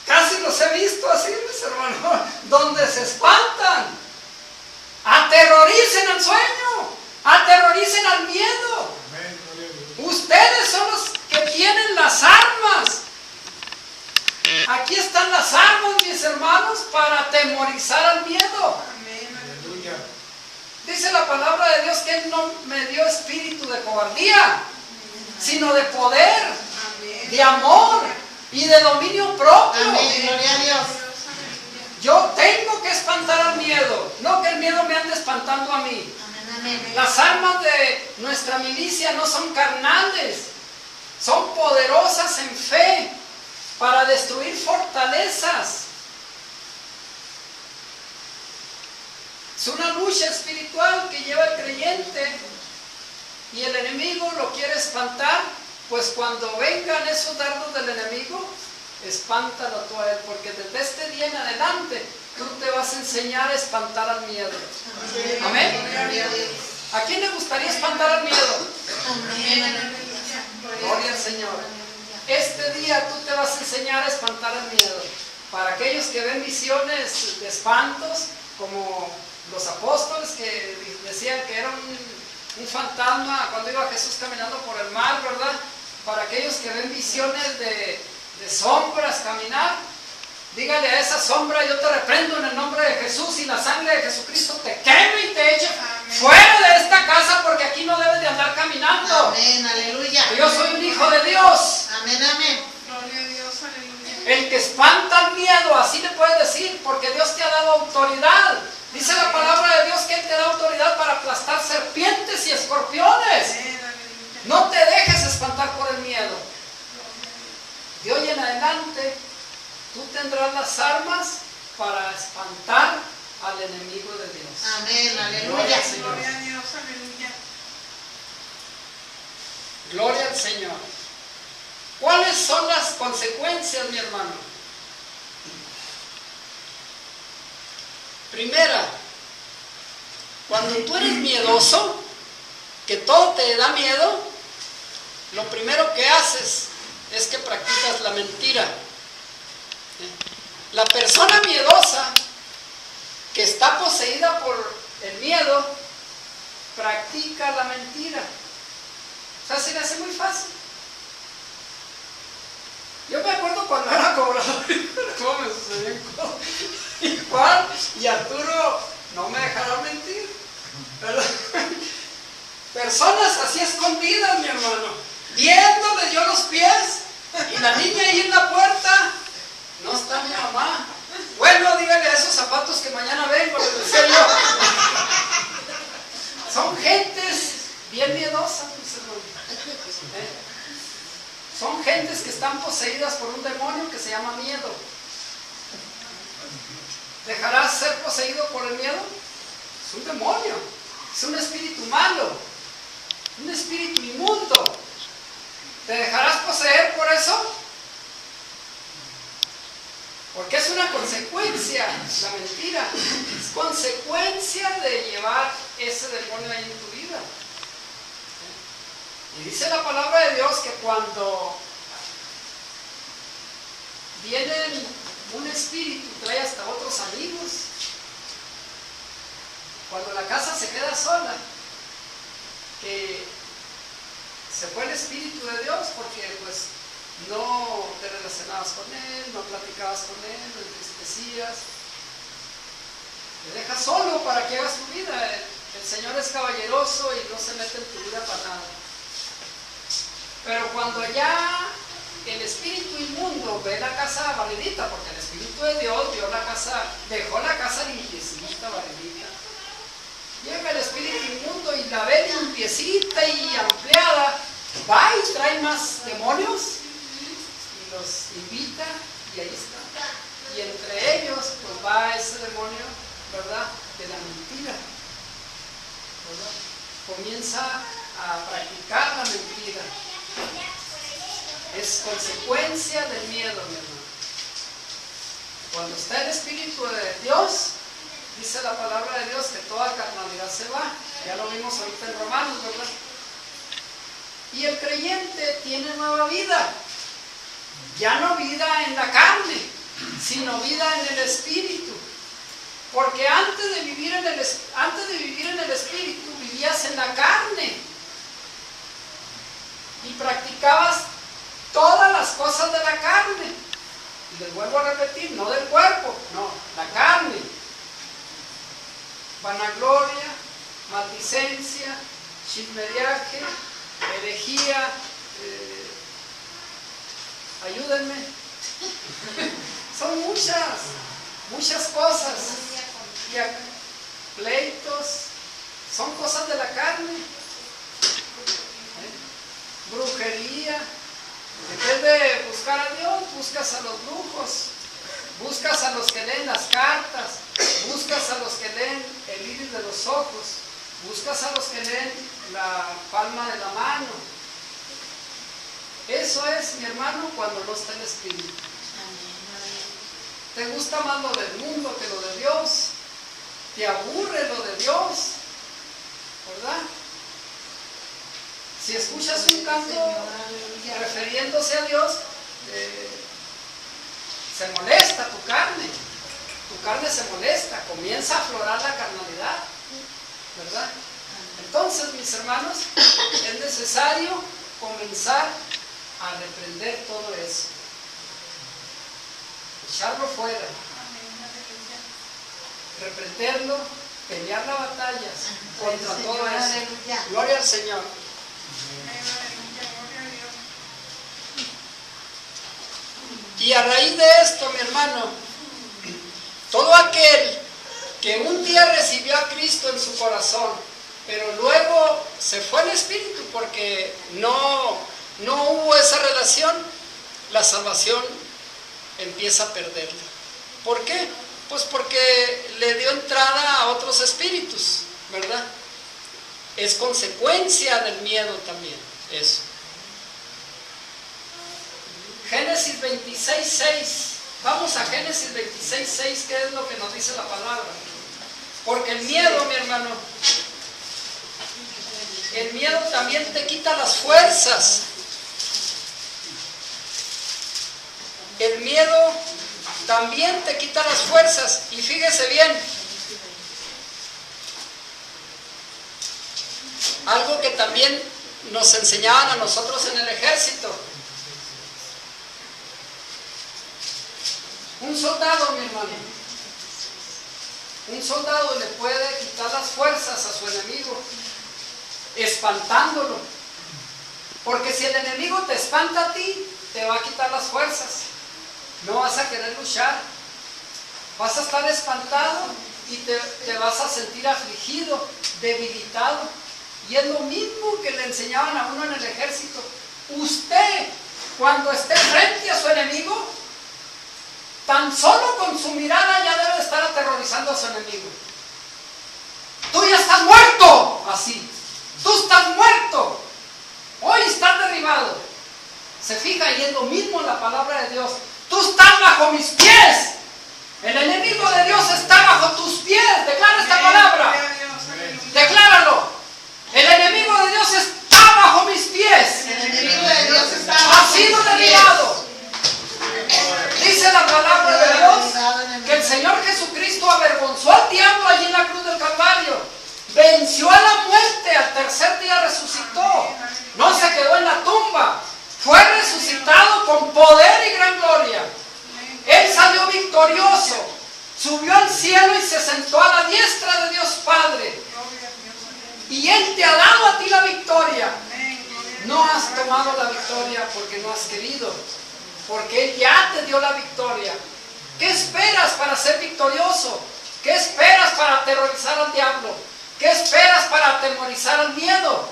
Casi los he visto así, mis hermanos, donde se espantan. Aterroricen al sueño, aterroricen al miedo. Ustedes son los que tienen las armas. Aquí están las armas, mis hermanos, para atemorizar al miedo. Dice la palabra de Dios que Él no me dio espíritu de cobardía, sino de poder, de amor y de dominio propio. Amén, gloria a Dios. Yo tengo que espantar al miedo, no que el miedo me ande espantando a mí. Amén, amén. Las armas de nuestra milicia no son carnales, son poderosas en fe para destruir fortalezas. Es una lucha espiritual que lleva el creyente y el enemigo lo quiere espantar, pues cuando vengan esos dardos del enemigo, espántalo tú a él, porque desde este día en adelante tú te vas a enseñar a espantar al miedo. Amén. ¿A quién le gustaría espantar al miedo? Amén. Gloria al Señor. Este día tú te vas a enseñar a espantar el miedo. Para aquellos que ven visiones de espantos, como los apóstoles que decían que era un fantasma cuando iba Jesús caminando por el mar, ¿verdad? Para aquellos que ven visiones de sombras caminar, dígale a esa sombra: yo te reprendo en el nombre de Jesús y la sangre de Jesucristo te queme y te eche fuera de esta casa, porque aquí no debes de andar caminando. Amén, aleluya. Yo soy un hijo de Dios. Amén, amén. Gloria a Dios, aleluya. El que espanta el miedo, así le puedes decir, porque Dios te ha dado autoridad. Dice la palabra de Dios que Él te da autoridad para aplastar serpientes y escorpiones. Amén, aleluya. No te dejes espantar por el miedo. De hoy en adelante, tú tendrás las armas para espantar al enemigo de Dios. Amén, Gloria aleluya. al Señor. Gloria a Dios, aleluya. Gloria al Señor. ¿Cuáles son las consecuencias, mi hermano? Primera, cuando tú eres miedoso, que todo te da miedo, lo primero que haces es que practicas la mentira. La persona miedosa que está poseída por el miedo, practica la mentira. O sea, se le hace muy fácil. Yo me acuerdo cuando era cobrador, cómo me sucedió igual, y Arturo no me dejará mentir, ¿verdad? Personas así escondidas, mi hermano, viéndole yo los pies, y la niña ahí en la puerta, no está mi mamá. Bueno, dígale a esos zapatos que mañana vengo, les decía yo. Son gentes bien miedosas, mis hermanos. Son gentes que están poseídas por un demonio que se llama miedo. ¿Dejarás ser poseído por el miedo? Es un demonio, es un espíritu malo, un espíritu inmundo. ¿Te dejarás poseer por eso? Porque es una consecuencia, la mentira, es consecuencia de llevar ese demonio ahí en tu vida. Y dice la palabra de Dios que cuando viene un espíritu, trae hasta otros amigos. Cuando la casa se queda sola, que se fue el espíritu de Dios porque pues no te relacionabas con él, no platicabas con él, lo entristecías. Te dejas solo para que hagas tu vida. El Señor es caballeroso y no se mete en tu vida para nada. Pero cuando ya el espíritu inmundo ve la casa barridita, porque el espíritu de Dios vio la casa, dejó la casa limpiecita, barridita. Llega el espíritu inmundo y la ve limpiecita y ampliada, va y trae más demonios y los invita y ahí está. Y entre ellos pues va ese demonio, ¿verdad?, de la mentira, ¿verdad? Comienza a practicar la mentira. Es consecuencia del miedo, mi hermano. Cuando está el Espíritu de Dios, dice la palabra de Dios que toda carnalidad se va. Ya lo vimos ahorita en Romanos, ¿verdad? Y el creyente tiene nueva vida. Ya no vida en la carne, sino vida en el Espíritu. Porque antes de vivir en el Espíritu, vivías en la carne. Y practicabas todas las cosas de la carne. Y les vuelvo a repetir, no del cuerpo, no, la carne. Vanagloria, maldicencia, chismereaje, herejía, ayúdenme. Son muchas cosas. Pleitos, son cosas de la carne. Brujería. En vez de buscar a Dios, buscas a los brujos, buscas a los que leen las cartas, buscas a los que leen el iris de los ojos, buscas a los que leen la palma de la mano. Eso es, mi hermano, cuando no está el Espíritu. Te gusta más lo del mundo que lo de Dios, te aburre lo de Dios, ¿verdad? Si escuchas un canto refiriéndose a Dios, se molesta tu carne se molesta, comienza a aflorar la carnalidad, ¿verdad? Entonces, mis hermanos, es necesario comenzar a reprender todo eso, echarlo fuera, reprenderlo, pelear la batalla contra todo eso. Gloria al Señor. Y a raíz de esto, mi hermano, todo aquel que un día recibió a Cristo en su corazón, pero luego se fue el Espíritu porque no hubo esa relación, la salvación empieza a perderla. ¿Por qué? Pues porque le dio entrada a otros espíritus, ¿verdad? Es consecuencia del miedo también, eso. Génesis 26:6. Vamos a Génesis 26:6, ¿qué es lo que nos dice la palabra? Porque el miedo, mi hermano, el miedo también te quita las fuerzas. El miedo también te quita las fuerzas. Y fíjese bien, algo que también nos enseñaban a nosotros en el ejército. Un soldado, mi hermano, un soldado le puede quitar las fuerzas a su enemigo, espantándolo. Porque si el enemigo te espanta a ti, te va a quitar las fuerzas. No vas a querer luchar. Vas a estar espantado y te vas a sentir afligido, debilitado. Y es lo mismo que le enseñaban a uno en el ejército. Usted, cuando esté frente a su enemigo, tan solo con su mirada ya debe de estar aterrorizando a su enemigo. Tú ya estás muerto, así. Tú estás muerto. Hoy estás derribado. Se fija, y es lo mismo la palabra de Dios. Tú estás bajo mis pies. El enemigo de Dios está bajo tus pies. Declara esta palabra. Decláralo. El enemigo de Dios está bajo mis pies. El enemigo de Dios está Ha bajo sido mis pies. derribado. Dice la palabra de Dios que el Señor Jesucristo avergonzó al diablo allí en la cruz del Calvario. Venció a la muerte, al tercer día resucitó. No se quedó en la tumba. Fue resucitado con poder y gran gloria. Él salió victorioso. Subió al cielo y se sentó a la diestra de Dios Padre. Y Él te ha dado a ti la victoria. No has tomado la victoria porque no has querido. Porque Él ya te dio la victoria. ¿Qué esperas para ser victorioso? ¿Qué esperas para aterrorizar al diablo? ¿Qué esperas para atemorizar al miedo?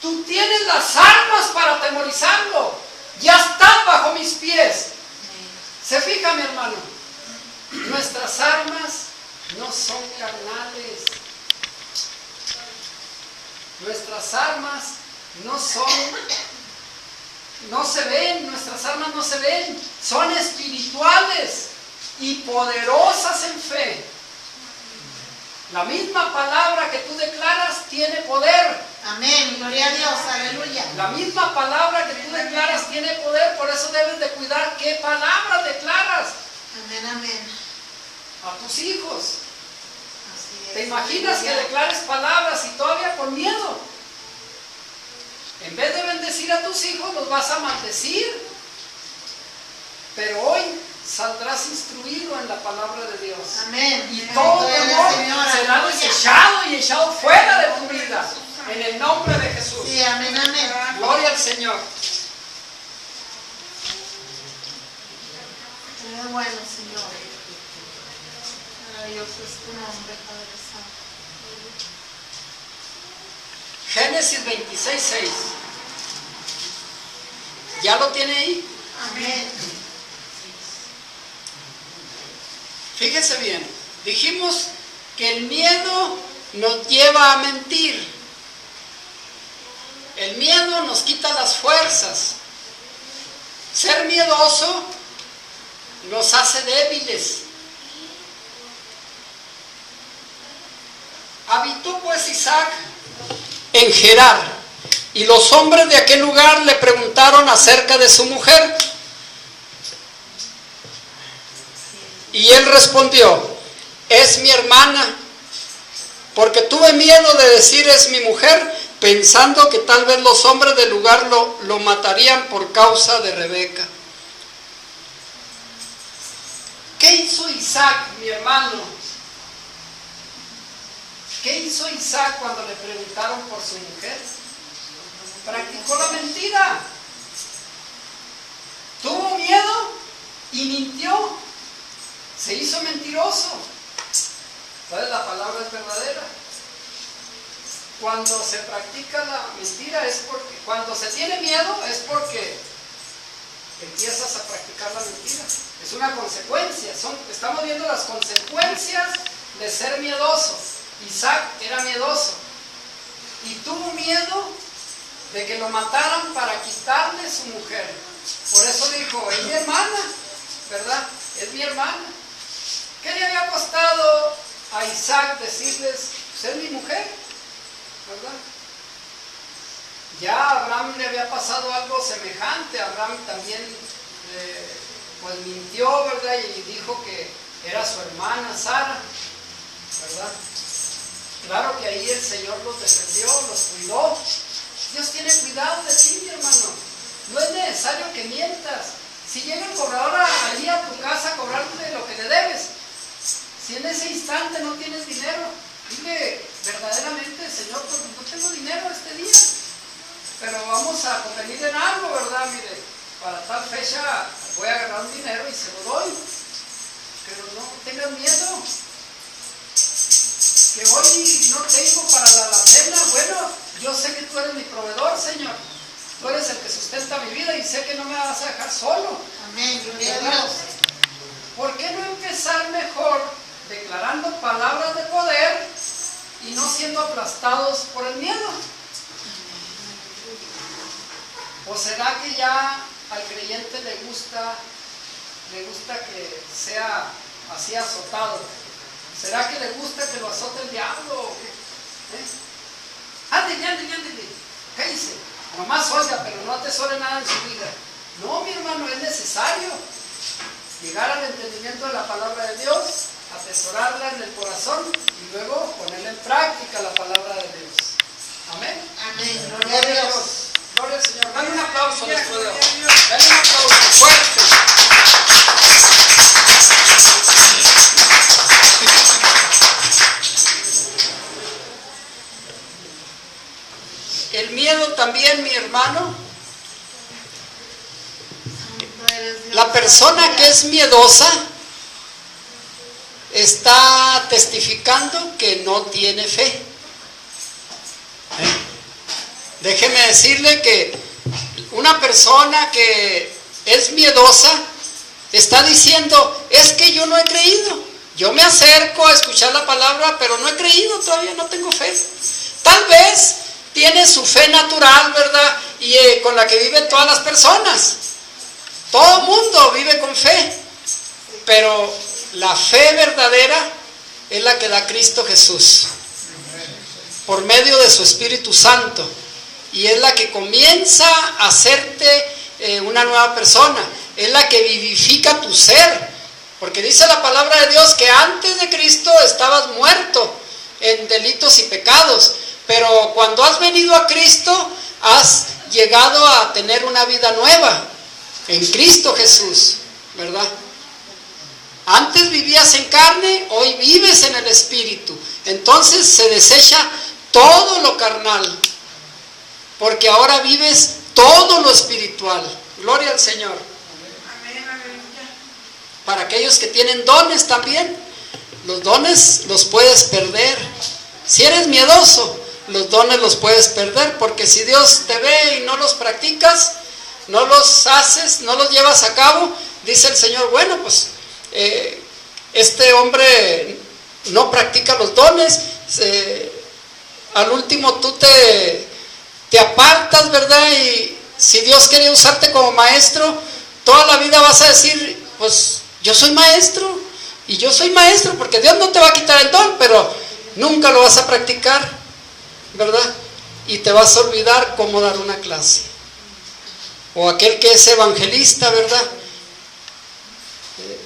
Tú tienes las armas para atemorizarlo. Ya estás bajo mis pies. Se fija, mi hermano. Nuestras armas no son carnales. Nuestras armas no se ven, nuestras armas no se ven, son espirituales y poderosas en fe. La misma palabra que tú declaras tiene poder. Amén, gloria a Dios, aleluya. La misma palabra que tú declaras tiene poder, por eso debes de cuidar qué palabras declaras Amén, amén. a tus hijos. Así es. ¿Te imaginas que Aleluya. declares palabras y todavía con miedo? En vez de bendecir a tus hijos, los vas a maldecir. Pero hoy saldrás instruido en la palabra de Dios. Amén. Y todo Gloria al temor Señor, será aleluya. desechado y echado fuera de tu vida. En el nombre de Jesús. Sí, amén, amén. Gloria al Señor. Qué bueno, Señor. Maravilloso es tu nombre, Padre Santo. Génesis 26:6. ¿Ya lo tiene ahí? Amén. Fíjese bien. Dijimos que el miedo nos lleva a mentir. El miedo nos quita las fuerzas. Ser miedoso nos hace débiles. Habitó pues Isaac en Gerar, y los hombres de aquel lugar le preguntaron acerca de su mujer. Y él respondió: es mi hermana, porque tuve miedo de decir es mi mujer, pensando que tal vez los hombres del lugar lo matarían por causa de Rebeca. ¿Qué hizo Isaac, mi hermano? ¿Qué hizo Isaac cuando le preguntaron por su mujer? Practicó la mentira. Tuvo miedo y mintió. Se hizo mentiroso. ¿Sabes? La palabra es verdadera. Cuando se practica la mentira es porque, cuando se tiene miedo es porque empiezas a practicar la mentira. Es una consecuencia. Estamos viendo las consecuencias de ser miedoso. Isaac era miedoso y tuvo miedo de que lo mataran para quitarle su mujer. Por eso dijo, es mi hermana, ¿verdad? Es mi hermana. ¿Qué le había costado a Isaac decirles, pues es mi mujer, ¿verdad? Ya a Abraham le había pasado algo semejante. Abraham también pues mintió, ¿verdad? Y dijo que era su hermana Sara, ¿verdad? Claro que ahí el Señor los defendió, los cuidó. Dios tiene cuidado de ti, mi hermano. No es necesario que mientas. Si llega el cobrador allí a tu casa a cobrarte lo que le debes, si en ese instante no tienes dinero, dile verdaderamente, Señor, pues no tengo dinero este día, pero vamos a convenir en algo, ¿verdad? Mire, para tal fecha voy a agarrar un dinero y se lo doy. Pero no tengas miedo. Que hoy no tengo para la cena. Bueno, yo sé que tú eres mi proveedor, Señor. Tú eres el que sustenta mi vida y sé que no me vas a dejar solo. Amén, gloria a Dios. ¿Por qué no empezar mejor declarando palabras de poder y no siendo aplastados por el miedo? ¿O será que ya al creyente le gusta que sea así azotado? ¿Será que le gusta que lo azote el diablo? Ándele, cállese. Nomás oiga, pero no atesore nada en su vida. No, mi hermano, es necesario llegar al entendimiento de la palabra de Dios, atesorarla en el corazón y luego ponerla en práctica la palabra de Dios. Amén. Amén, gloria a Dios. Gloria al Señor. Dale un aplauso después de hoy. Dale un aplauso fuerte. El miedo también, mi hermano. La persona que es miedosa está testificando que no tiene fe. Déjeme decirle que una persona que es miedosa está diciendo, es que yo no he creído. Yo me acerco a escuchar la palabra, pero no he creído todavía, no tengo fe. Tal vez tiene su fe natural, ¿verdad? Y con la que viven todas las personas. Todo el mundo vive con fe. Pero la fe verdadera es la que da Cristo Jesús. Por medio de su Espíritu Santo. Y es la que comienza a hacerte una nueva persona. Es la que vivifica tu ser. Porque dice la palabra de Dios que antes de Cristo estabas muerto en delitos y pecados. Pero cuando has venido a Cristo, has llegado a tener una vida nueva en Cristo Jesús, ¿verdad? Antes vivías en carne, hoy vives en el Espíritu. Entonces se desecha todo lo carnal, porque ahora vives todo lo espiritual. Gloria al Señor. Para aquellos que tienen dones también, los dones los puedes perder. Si eres miedoso, los dones los puedes perder, porque si Dios te ve y no los practicas, no los haces, no los llevas a cabo, dice el Señor, bueno, pues este hombre no practica los dones, al último tú te apartas, ¿verdad? Y si Dios quería usarte como maestro, toda la vida vas a decir, pues yo soy maestro, y yo soy maestro, porque Dios no te va a quitar el don, pero nunca lo vas a practicar, ¿verdad? Y te vas a olvidar cómo dar una clase. O aquel que es evangelista, ¿verdad?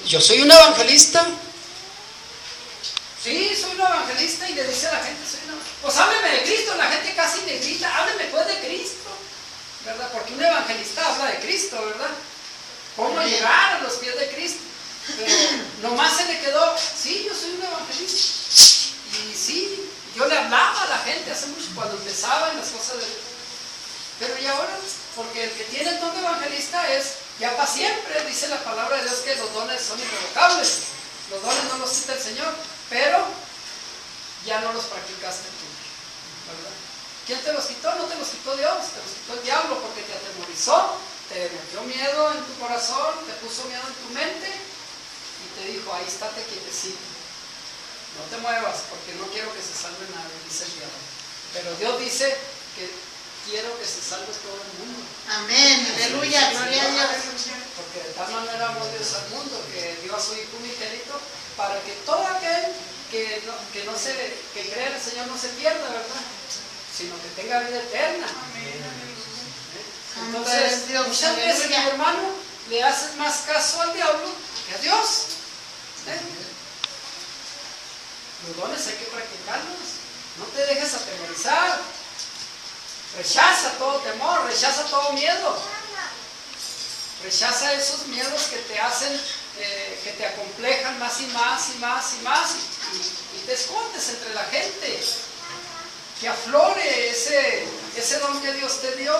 Yo soy un evangelista. Sí, soy un evangelista, y le dice a la gente, pues hábleme de Cristo. La gente casi le grita, hábleme pues de Cristo, ¿verdad? Porque un evangelista habla de Cristo, ¿verdad? ¿Cómo llegar a los pies de Cristo? Pero nomás se le quedó, sí, yo soy un evangelista. Y sí, yo le hablaba a la gente hace mucho, cuando empezaba en las cosas de Dios. Pero y ahora, porque el que tiene el don de evangelista es ya para siempre, dice la palabra de Dios que los dones son irrevocables. Los dones no los quita el Señor, pero ya no los practicaste tú, ¿verdad? ¿Quién te los quitó? No te los quitó Dios, te los quitó el diablo, porque te atemorizó, te metió miedo en tu corazón, te puso miedo en tu mente, ahí estate quietecito. No te muevas porque no quiero que se salve nadie, dice el diablo. Pero Dios dice que quiero que se salve todo el mundo. Amén, aleluya, gloria a Dios. Porque de tal manera amó Dios al mundo que dio a su Hijo unigénito para que todo aquel que crea en el Señor no se pierda, ¿verdad? Sino que tenga vida eterna. Entonces, muchas veces, mi hermano, le haces más caso al diablo que a Dios. Los dones hay que practicarlos. No te dejes atemorizar. Rechaza todo temor, rechaza todo miedo. Rechaza esos miedos que te hacen, que te acomplejan más y más y más y más. Y te escondes entre la gente. Que aflore ese don que Dios te dio.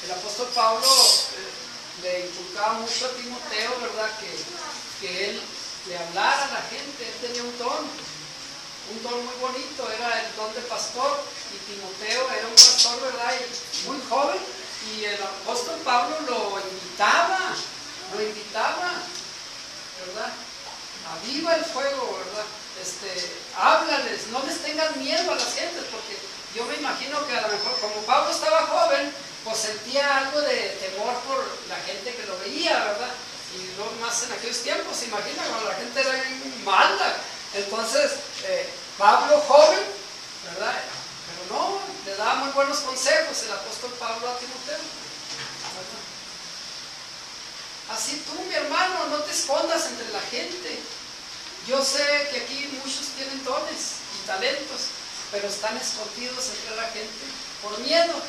El apóstol Pablo le inculcaba mucho a Timoteo, ¿verdad? Que él le hablara a la gente. Él tenía un don muy bonito, era el don de pastor. Y Timoteo era un pastor, ¿verdad? Y muy joven. Y el apóstol Pablo lo invitaba, ¿verdad? Aviva el fuego, ¿verdad? Háblales, no les tengas miedo a las gentes, porque yo me imagino que a lo mejor, como Pablo estaba joven, pues sentía algo de temor por la gente que lo veía, ¿verdad? Y no más en aquellos tiempos, se imagina, cuando la gente era bien mala. Entonces, Pablo joven, ¿verdad? Pero no, le daba muy buenos consejos el apóstol Pablo a Timoteo, ¿verdad? Así tú, mi hermano, no te escondas entre la gente. Yo sé que aquí muchos tienen dones y talentos, pero están escondidos entre la gente por miedo,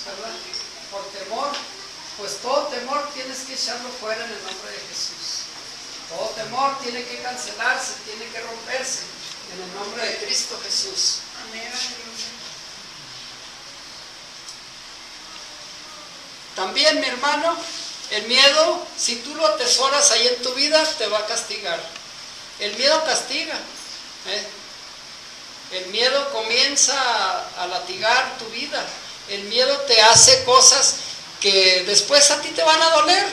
¿verdad? Por temor. Pues todo temor tienes que echarlo fuera en el nombre de Jesús. Todo temor tiene que cancelarse, tiene que romperse en el nombre de Cristo Jesús. Amén. También, mi hermano, el miedo, si tú lo atesoras ahí en tu vida, te va a castigar. El miedo castiga. El miedo comienza a latigar tu vida. El miedo te hace cosas que después a ti te van a doler.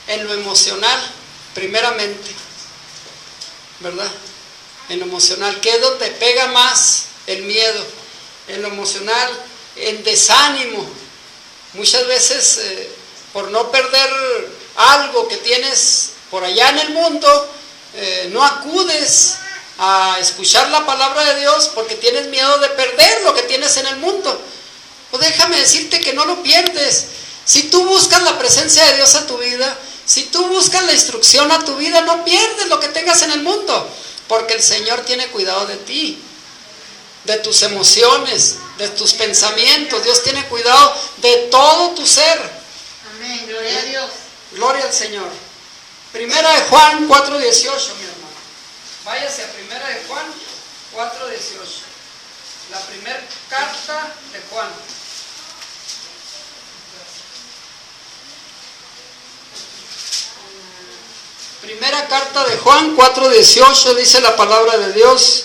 En lo emocional, primeramente, ¿verdad? En lo emocional, que es donde pega más el miedo. En lo emocional, en desánimo. Muchas veces, por no perder algo que tienes por allá en el mundo, no acudes a escuchar la palabra de Dios porque tienes miedo de perder lo que tienes en el mundo. Pues déjame decirte que no lo pierdes. Si tú buscas la presencia de Dios a tu vida, si tú buscas la instrucción a tu vida, no pierdes lo que tengas en el mundo, porque el Señor tiene cuidado de ti, de tus emociones, de tus pensamientos. Dios tiene cuidado de todo tu ser. Amén, gloria a Dios. Gloria al Señor. Primera de Juan 4:18, mi hermano. Váyase a Primera de Juan 4:18. La primera carta de Juan. Primera carta de Juan 4:18 dice la palabra de Dios.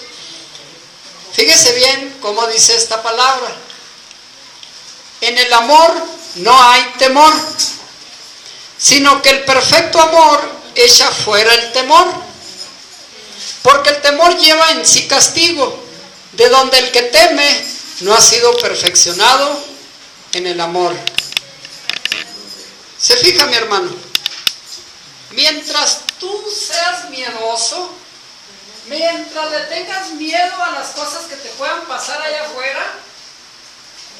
Fíjese bien cómo dice esta palabra. En el amor no hay temor, sino que el perfecto amor echa fuera el temor, porque el temor lleva en sí castigo, de donde el que teme no ha sido perfeccionado en el amor. ¿Se fija, mi hermano? Mientras tú seas miedoso, mientras le tengas miedo a las cosas que te puedan pasar allá afuera,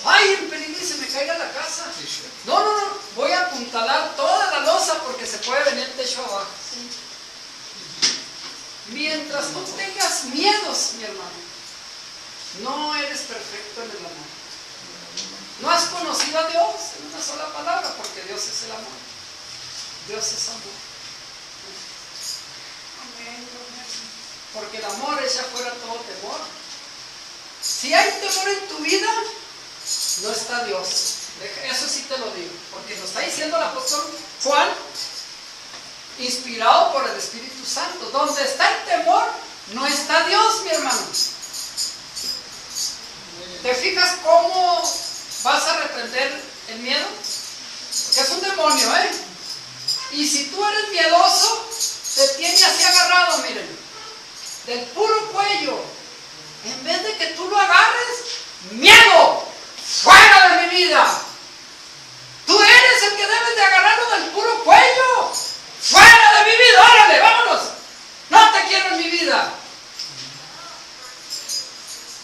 ay, en peligro y se me caiga la casa. No, voy a apuntalar toda la losa porque se puede venir el techo abajo. Mientras tú tengas miedos, mi hermano, no eres perfecto en el amor. No has conocido a Dios en una sola palabra, porque Dios es el amor. Dios es amor. Porque el amor echa fuera todo temor. Si hay temor en tu vida, no está Dios. Eso sí te lo digo, porque lo está diciendo el apóstol Juan, inspirado por el Espíritu Santo. Donde está el temor, no está Dios, mi hermano. ¿Te fijas cómo vas a reprender el miedo? Porque es un demonio, Y si tú eres miedoso, te tiene así agarrado, miren, del puro cuello. En vez de que tú lo agarres, miedo, fuera de mi vida. Tú eres el que debes de agarrarlo del puro cuello. Fuera de mi vida, órale, vámonos. No te quiero en mi vida.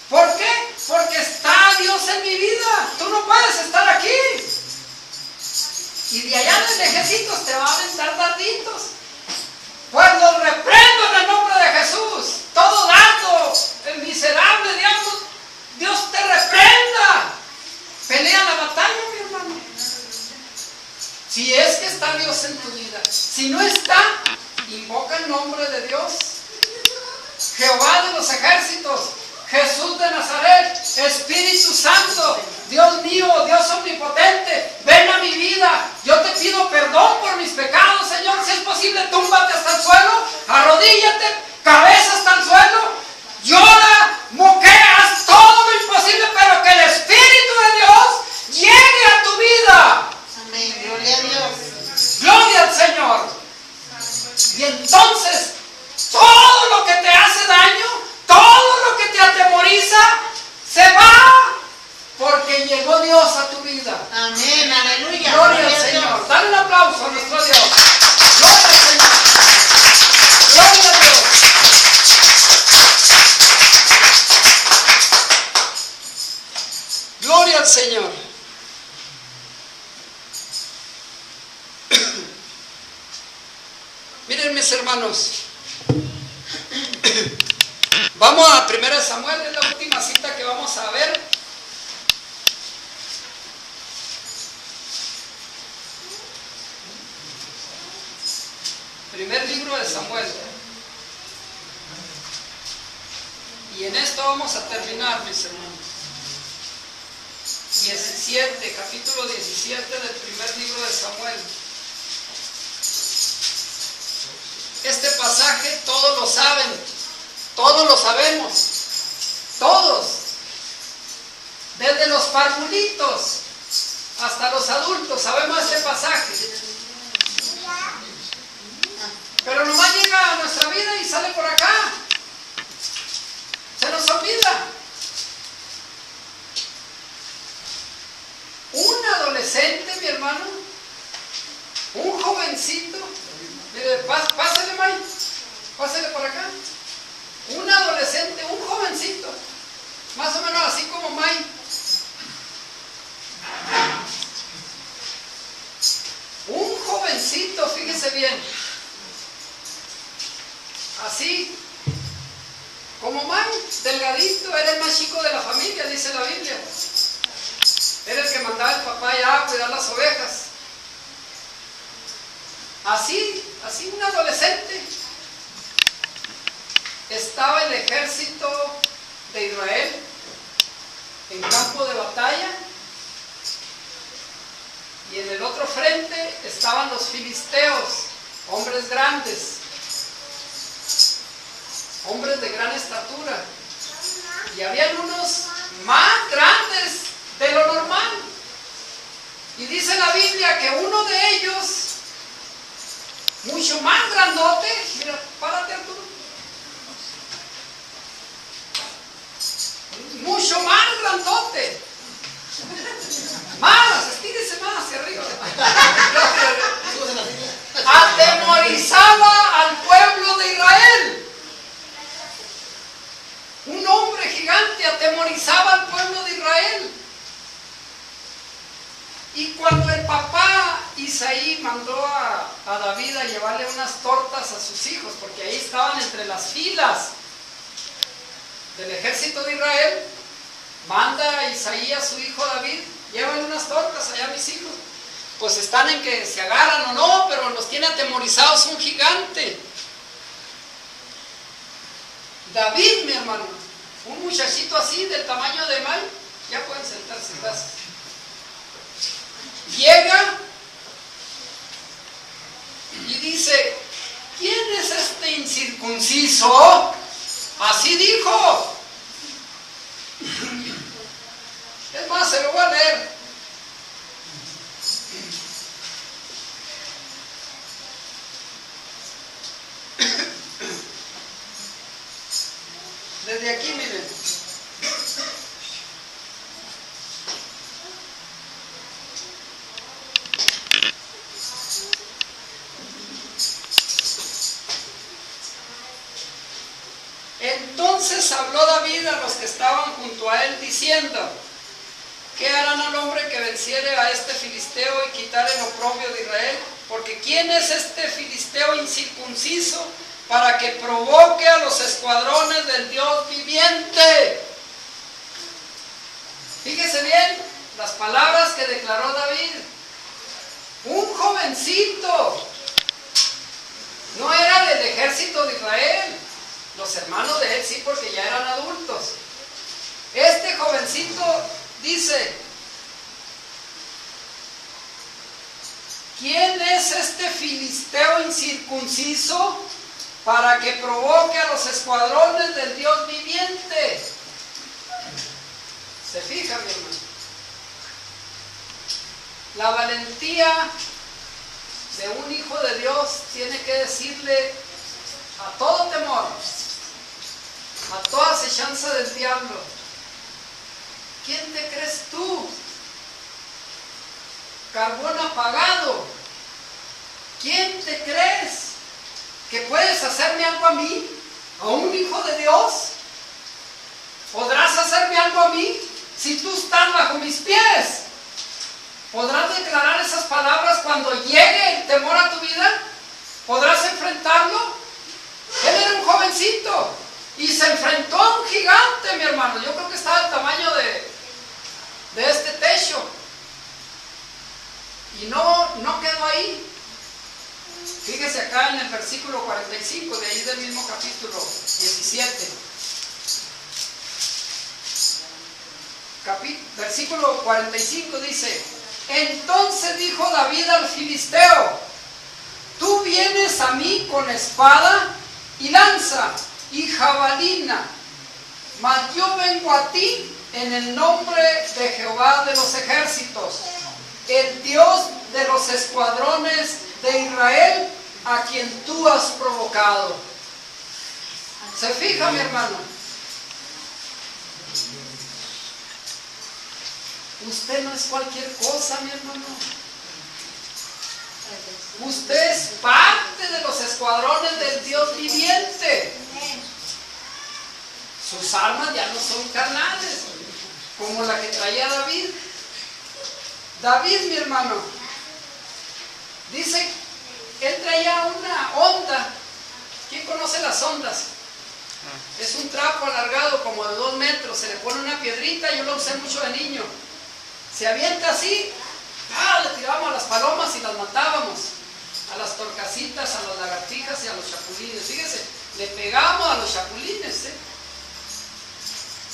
¿Por qué? Porque está Dios en mi vida. Tú no puedes estar aquí. Y de allá del ejército te va a aventar darditos. Pues los reprendo en el nombre de Jesús. Todo dardo, el miserable diablo, Dios te reprenda. Pelea la batalla, mi hermano. Si es que está Dios en tu vida. Si no está, invoca el nombre de Dios. Jehová de los ejércitos, Jesús de Nazaret, Espíritu Santo, Dios mío, Dios omnipotente, ven a mi vida. Yo te pido perdón por mis pecados, Señor. Si es posible, túmbate hasta el suelo, arrodíllate, cabeza hasta el suelo, llora, moquea, haz todo lo imposible, pero que el Espíritu de Dios llegue a tu vida. Amén. Gloria a Dios. Gloria al Señor. Y entonces, todo lo que te hace daño, todo lo que te atemoriza, se va, porque llegó Dios a tu vida. Amén. Aleluya. Gloria al Señor. Dale un aplauso a nuestro Dios. Gloria al Señor. Gloria a Dios. Gloria al Señor. Miren, mis hermanos, vamos a 1 Samuel, es la última cita que vamos a ver. Primer libro de Samuel. Y en esto vamos a terminar, mis hermanos. 17, capítulo 17 del primer libro de Samuel. Este pasaje todos lo saben, todos lo sabemos, todos, desde los parvulitos hasta los adultos sabemos este pasaje, pero nomás llega a nuestra vida y sale por acá, se nos olvida. Un adolescente, mi hermano, un jovencito. Mire, pásale, May, pásale por acá. Un adolescente, un jovencito, más o menos así como May. Un jovencito, fíjese bien, así como May, delgadito, era el más chico de la familia, dice la Biblia. Era el que mandaba el papá ya a cuidar las ovejas. Así un adolescente. Estaba el ejército de Israel en campo de batalla, y en el otro frente estaban los filisteos, hombres grandes, hombres de gran estatura, y habían unos más grandes de lo normal. Y dice la Biblia que uno de ellos, mucho más grandote, mira, párate, Arturo, mucho más grandote, más, estírese más hacia arriba, atemorizaba al pueblo de Israel. Un hombre gigante atemorizaba al pueblo de Israel. Y cuando el papá Isaí mandó a David a llevarle unas tortas a sus hijos, porque ahí estaban entre las filas del ejército de Israel, manda a Isaí a su hijo David, llévale unas tortas allá a mis hijos. Pues están en que se agarran o no, pero los tiene atemorizados un gigante. David, mi hermano, un muchachito así del tamaño de May, ya pueden sentarse, gracias. Llega y dice: ¿quién es este incircunciso? Así dijo. Es más, se lo voy a leer. Entonces habló David a los que estaban junto a él diciendo: ¿qué harán al hombre que venciere a este filisteo y quitare el oprobio de Israel? Porque ¿quién es este filisteo incircunciso para que provoque a los escuadrones del Dios viviente? Fíjese bien las palabras que declaró David. Un jovencito, no era del ejército de Israel. Los hermanos de él sí, porque ya eran adultos. Este jovencito dice: ¿quién es este filisteo incircunciso para que provoque a los escuadrones del Dios viviente? ¿Se fija, mi hermano? La valentía de un hijo de Dios tiene que decirle a todo temor, a toda acechanza del diablo: ¿quién te crees tú? Carbón apagado. ¿Quién te crees que puedes hacerme algo a mí? ¿A un hijo de Dios? ¿Podrás hacerme algo a mí si tú estás bajo mis pies? ¿Podrás declarar esas palabras cuando llegue el temor a tu vida? ¿Podrás enfrentarlo? Él era un jovencito y se enfrentó a un gigante, mi hermano. Yo creo que estaba del tamaño de este techo. Y no quedó ahí. Fíjese acá en el versículo 45, de ahí del mismo capítulo 17. Versículo 45 dice: entonces dijo David al filisteo: tú vienes a mí con espada y lanza y jabalina, mas yo vengo a ti en el nombre de Jehová de los ejércitos, el Dios de los escuadrones de Israel, a quien tú has provocado. ¿Se fija, mi hermano? Usted no es cualquier cosa, mi hermano. Usted es parte de los escuadrones del Dios viviente. Sus armas ya no son carnales, como la que traía David. David, mi hermano, dice, él traía una honda. ¿Quién conoce las ondas? Es un trapo alargado como de 2 metros, se le pone una piedrita, yo lo usé mucho de niño. Se avienta así, le tirábamos a las palomas y las matábamos, a las torcasitas, a las lagartijas y a los chapulines. Fíjese, le pegábamos a los chapulines.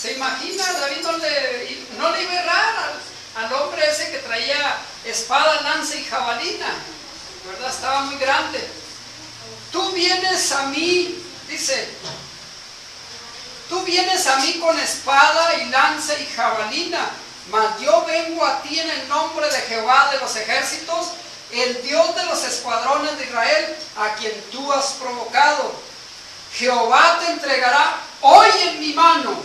¿Se imagina? David no le iba a errar al hombre ese que traía espada, lanza y jabalina, ¿verdad? Estaba muy grande. Tú vienes a mí, dice, tú vienes a mí con espada y lanza y jabalina, mas yo vengo a ti en el nombre de Jehová de los ejércitos, el Dios de los escuadrones de Israel, a quien tú has provocado. Jehová te entregará hoy en mi mano,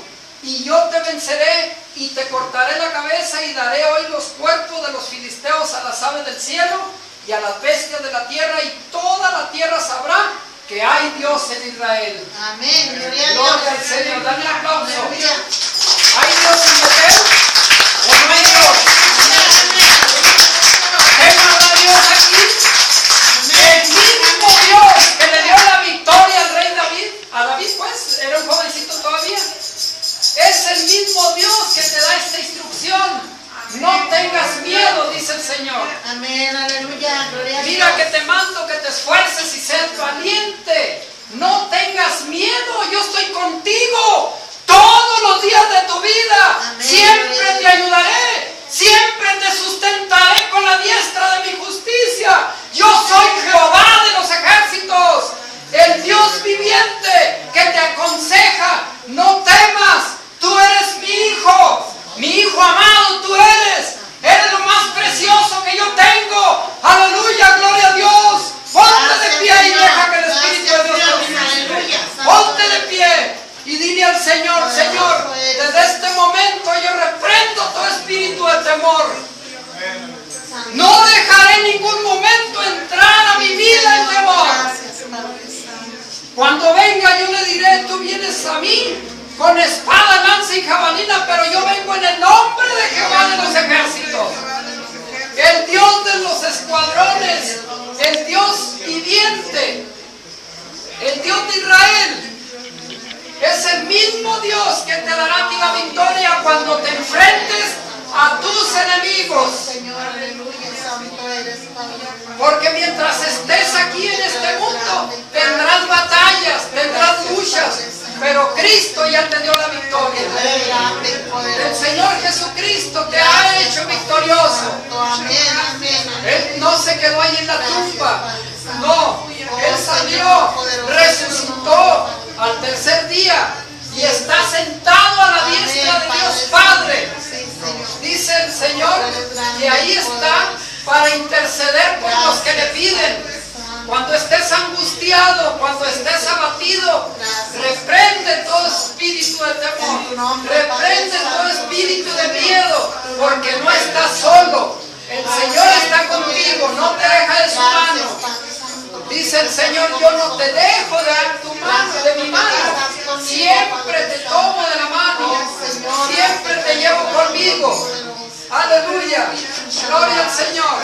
y yo te venceré, y te cortaré la cabeza, y daré hoy los cuerpos de los filisteos a las aves del cielo, y a las bestias de la tierra, y toda la tierra sabrá que hay Dios en Israel. Amén. Gloria al Señor. Dale un aplauso. Aleluya. ¿Hay Dios en Betel? ¿O no hay Dios? ¿Qué manda Dios aquí? El mismo Dios que le dio la victoria al rey David, a David pues, era un jovencito todavía, es el mismo Dios que te da esta instrucción. No tengas miedo, dice el Señor. Amén, aleluya, gloria a Dios. Mira que te mando que te esfuerces y seas valiente. No tengas miedo, yo estoy contigo todos los días de tu vida. Amén, Siempre te ayudaré, siempre te sustentaré con la diestra de mi justicia. Yo soy Jehová de los ejércitos, el Dios viviente que te aconseja: no temas, tú eres mi hijo amado, tú eres lo más precioso que yo tengo. Aleluya, gloria a Dios. Ponte de pie y deja que el Espíritu de Dios te ministre. Ponte de pie y dile al Señor: Señor, desde este momento yo reprendo todo espíritu de temor. No dejaré en ningún momento entrar a mi vida el temor. Cuando venga yo le diré: tú vienes a mí enemigos. Señor, aleluya, santo eres, Padre. Porque mientras estés aquí en este mundo, tendrás batallas, tendrás luchas, pero Cristo ya te dio la victoria. El Señor Jesucristo te ha hecho victorioso. Amén, amén. Él no se quedó ahí en la tumba. No, Él salió, resucitó al tercer día y está sentado a la diestra de Dios Padre. Dice el Señor que ahí está para interceder por los que le piden. Cuando estés angustiado, cuando estés abatido, reprende todo espíritu de temor, reprende todo espíritu de miedo, porque no estás solo. El Señor está contigo, no te deja de su mano. Dice el Señor, yo no te dejo de mi mano, siempre te tomo de la mano, siempre te llevo conmigo. Aleluya, gloria al Señor.